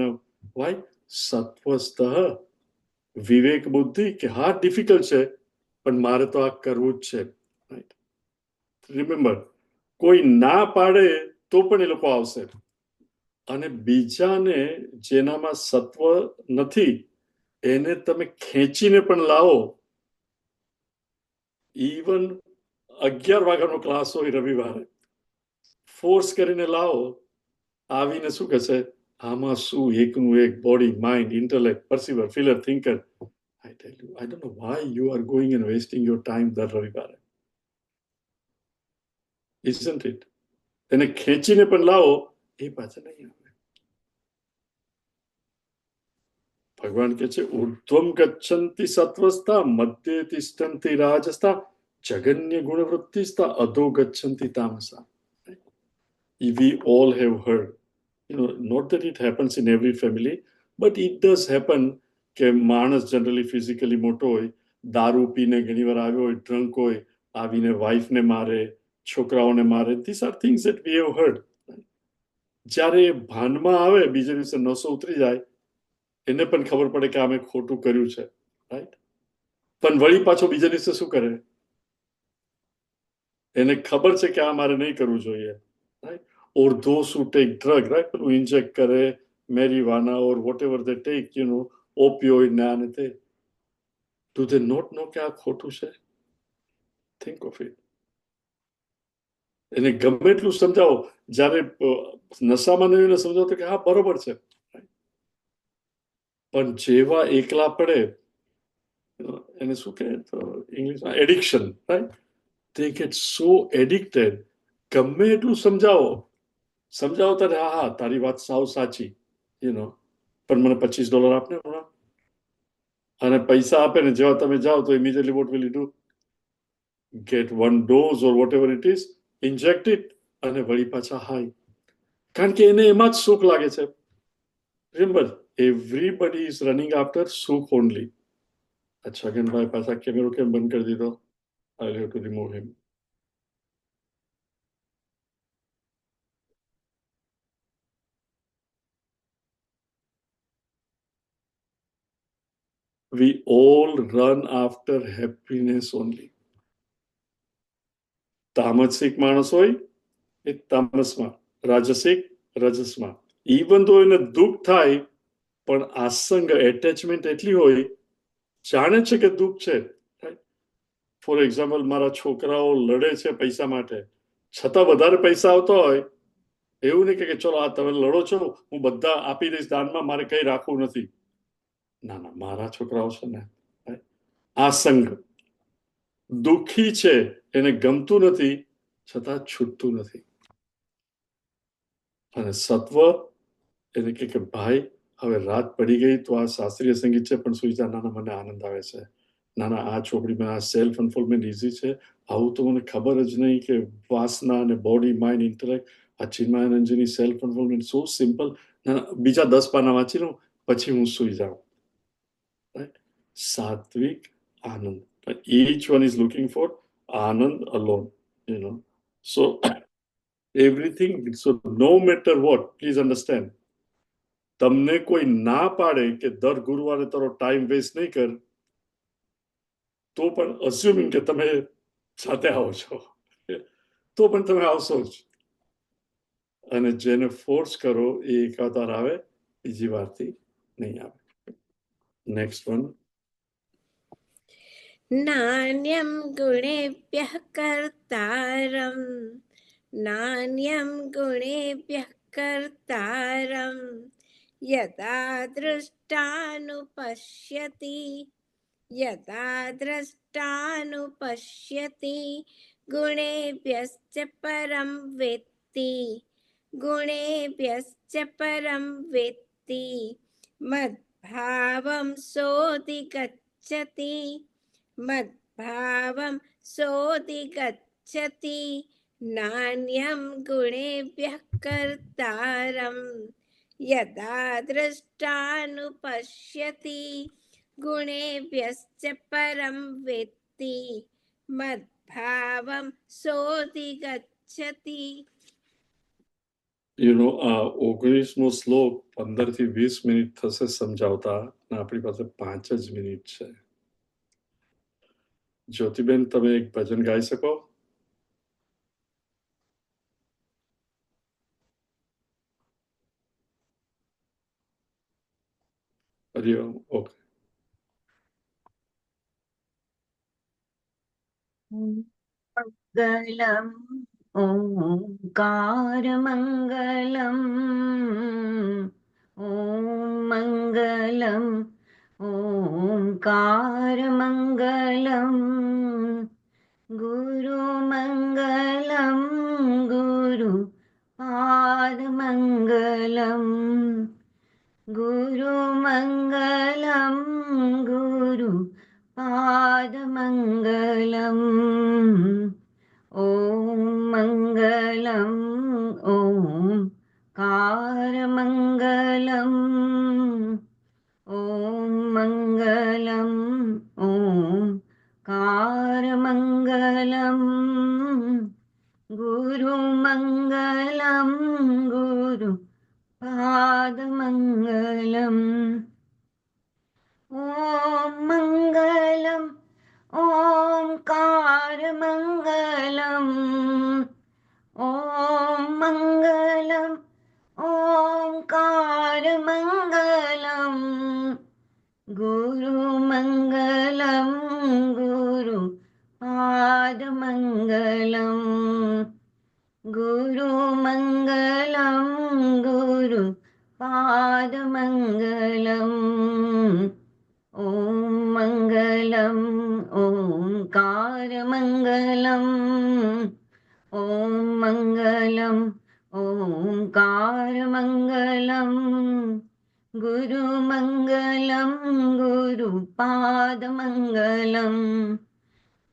Why? Satvastah, વિવેક બુદ્ધિ, કે હા ડિફિકલ્ટ છે પણ મારે તો આ કરવું જ છે, રાઈટ. રિમેમ્બર, કોઈ ના પાડે તો પણ એ લોકો આવશે, અને બીજાને જેનામાં સત્વ નથી એને તમે ખેંચીને પણ લાવો. ઇવન 11 વાગ્યાનો ક્લાસ હોય રવિવારે, ફોર્સ કરીને લાવો, આવીને શું કહેશે, આમાં શું એકનું એક, body, mind, intellect, perceiver, feeler, thinker. I tell you, I don't know why you are going and wasting your time દર રવિવારે. Isn't it? એને ખેંચીને પણ લાવો, એ પાછા નહીં આવે. ભગવાન કહે છે, ઉર્ધ્વમ ગચ્છન્તિ સત્વસ્થા, મધ્યે તિષ્ઠન્તિ રાજસ્થા, જગન્ય ગુણવૃત્તિસ્થા, અધો ગચ્છન્તિ તામસા. We all have heard, not that it happens in every family, but it does happen કે માણસ જનરલી ફિઝિકલી મોટો હોય, દારૂ પીને ઘણી વાર આવ્યો હોય, ડ્રંક હોય, આવીને વાઈફને મારે, છોકરાઓને મારે. These are things that we have heard. જ્યારે ભાનમાં આવે, બીજે દિવસે નસો ઉતરી જાય, એને પણ ખબર પડે કે અમે ખોટું કર્યું છે, રાઈટ. પણ વળી પાછો બીજા દિવસે શું કરે, એને ખબર છે કે આ મારે નહીં કરવું જોઈએ, right. Or those who take drug, right? Who inject કરે, marijuana or whatever they take, opioid ને આને તે. Do they not know કે આ ખોટું છે? Think of it. એને ગમે એટલું સમજાવો, જ્યારે નશામાં નહીં એને સમજાવો કે હા બરોબર છે, પણ જેવા એકલા પડે, એને શું કહે ઇંગ્લિશમાં, addiction, right. They get so addicted. ગમે એટલું સમજાવો ત્યારે હા તારી વાત સાવ સાચી, પણ મને $25 આપને હમણાં. અને પૈસા આપે ને જેવા તમે જાઓ તો immediately what will you do? Get one dose or whatever it is, inject it, અને વળી પાછા હાઈ. કારણ કે એને એમાં જ સુખ લાગે છે. Remember, everybody is running after સુખ only. છગનભાઈ પાછા કેમેરો કેમ બંધ કરી દીધો? I'll have to remove him. We all run after happiness only. તામસિક માણસ હોય એ તામસમાં, રાજસિક રજસમાં. ઇવન તો એને દુઃખ થાય પણ આસંગ, એટેચમેન્ટ એટલી હોય, જાણે છે કે દુઃખ છે. ફોર એક્ઝામ્પલ, મારા છોકરાઓ લડે છે પૈસા માટે, છતાં વધારે પૈસા આવતો હોય, એવું નહીં કે ચલો આ તમે લડો છો, હું બધા આપી દઈશ દાનમાં, મારે કઈ રાખવું નથી. ના ના, મારા છોકરાઓ છે ને, આ સંગ દુઃખી છે, એને ગમતું નથી, છતાં છૂટતું નથી. અને સત્વ એને કે ભાઈ હવે રાત પડી ગઈ તો આ શાસ્ત્રીય સંગીત છે પણ સુઈ જા. નાના, મને આનંદ આવે છે. નાના, આ ચોપડીમાં આ સેલ્ફ અનફોલ્ડમેન્ટ ઇઝી છે. આવું તો મને ખબર જ નહીં કે વાસના અને બોડી, માઇન્ડ, ઇન્ટેલેક્ટ, આ ચિન્મયાનંદજીની સેલ્ફ અનફોલ્ડમેન્ટ સો સિમ્પલ. બીજા 10 પાના વાંચી લઉં પછી હું સુઈ જાઉં. સાત્વિક આનંદ. Each one is looking for Anand alone, you know. So everything, so no matter what, please understand, તમને કોઈ ના પાડે કે દર ગુરુવારે તારો ટાઈમ વેસ્ટ નહીં કર, તો પણ અસ્યુમિંગ કે તમે સાથે આવો છો, તો પણ તમે આવશો જ. અને જેને ફોર્સ કરો એ એકાધાર આવે, બીજી વારથી નહીં આવે. Next one.
नान्यं गुणेभ्यः कर्तारं नान्यं गुणेभ्यः कर्तारं यदा दृष्टानुपश्यति गुणेभ्यश्च परं वेत्ति मद्भावं सोऽधिगच्छति नान्यं गुणेभ्यः कर्तारं यदा दृष्टानुपश्यति गुणेभ्यश्च परं वेत्ति मद्भावं सोऽधिगच्छति.
યુ નો આ 19મો શ્લોક 15 થી 20 મિનિટ થશે સમજાવતા, અને આપણી પાસે 5 જ મિનિટ છે. જ્યોતિબેન, તમે એક ભજન ગાઈ શકો? હરિઓમ. ઓકે.
मंगलम ओंकार मंगलम ओम मंगलम ओंकार मंगलम गुरु मंगलम गुरु पाद मंगलम गुरु मंगलम गुरु पाद मंगलम ओम मंगलम ओंकार मंगलम ओम मंगलम ओंकार मंगलम गुरु मंगलम गुरु पाद मंगलम ओम मंगलम ओंकार मंगलम ओम मंगलम ओंकार मंगलम गुरु मंगलम गुरु पाद मंगलम गुरु मंगलम गुरु पाद मंगलम ओम मंगलम ओंकार मंगलम ओम मंगलम ओंकार मंगलम गुरु मंगलम गुरु पाद मंगलम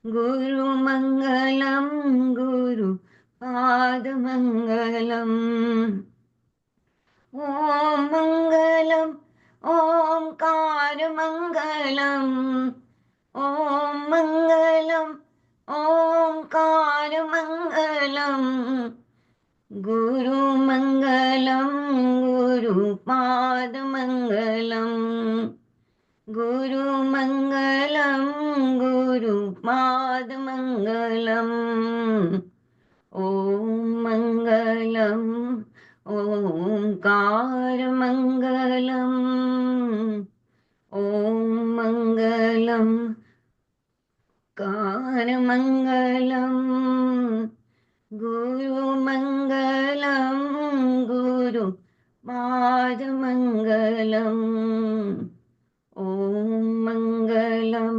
गुरु मंगलम गुरु पाद मंगलम ओम मंगलम ओंकार मंगलम ओम मंगलम ओंकार मंगलम गुरु मंगलम गुरु पाद मंगलम गुरु मंगलम गुरु पाद मंगलम ओम मंगलम ओंकार मंगलम ओम मंगलम कार मंगलम गुरु मंगलम गुरु पाद मंगलम ओम मंगलम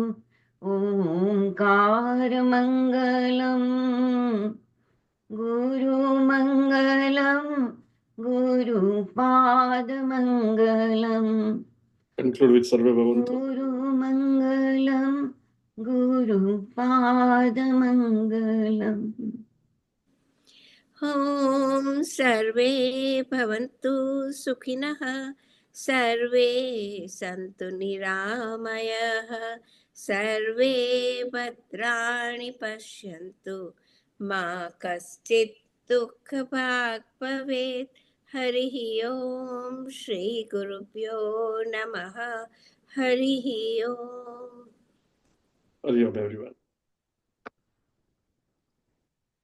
ओंकार मंगलम गुरु मंगलम गुरु पाद मंगलम
Conclude with Sarve Bhavantu.
गुरु मंगलम गुरु पाद मंगलम.
ॐ सर्वे भवन्तु सुखिनः सर्वे सन्तु निरामयः सर्वे भद्राणि पश्यन्तु मा कश्चित् दुःखभाग् भवेत् हरिः ओम श्री गुरुभ्यो नमः हरिः ओम
Hariom, everyone.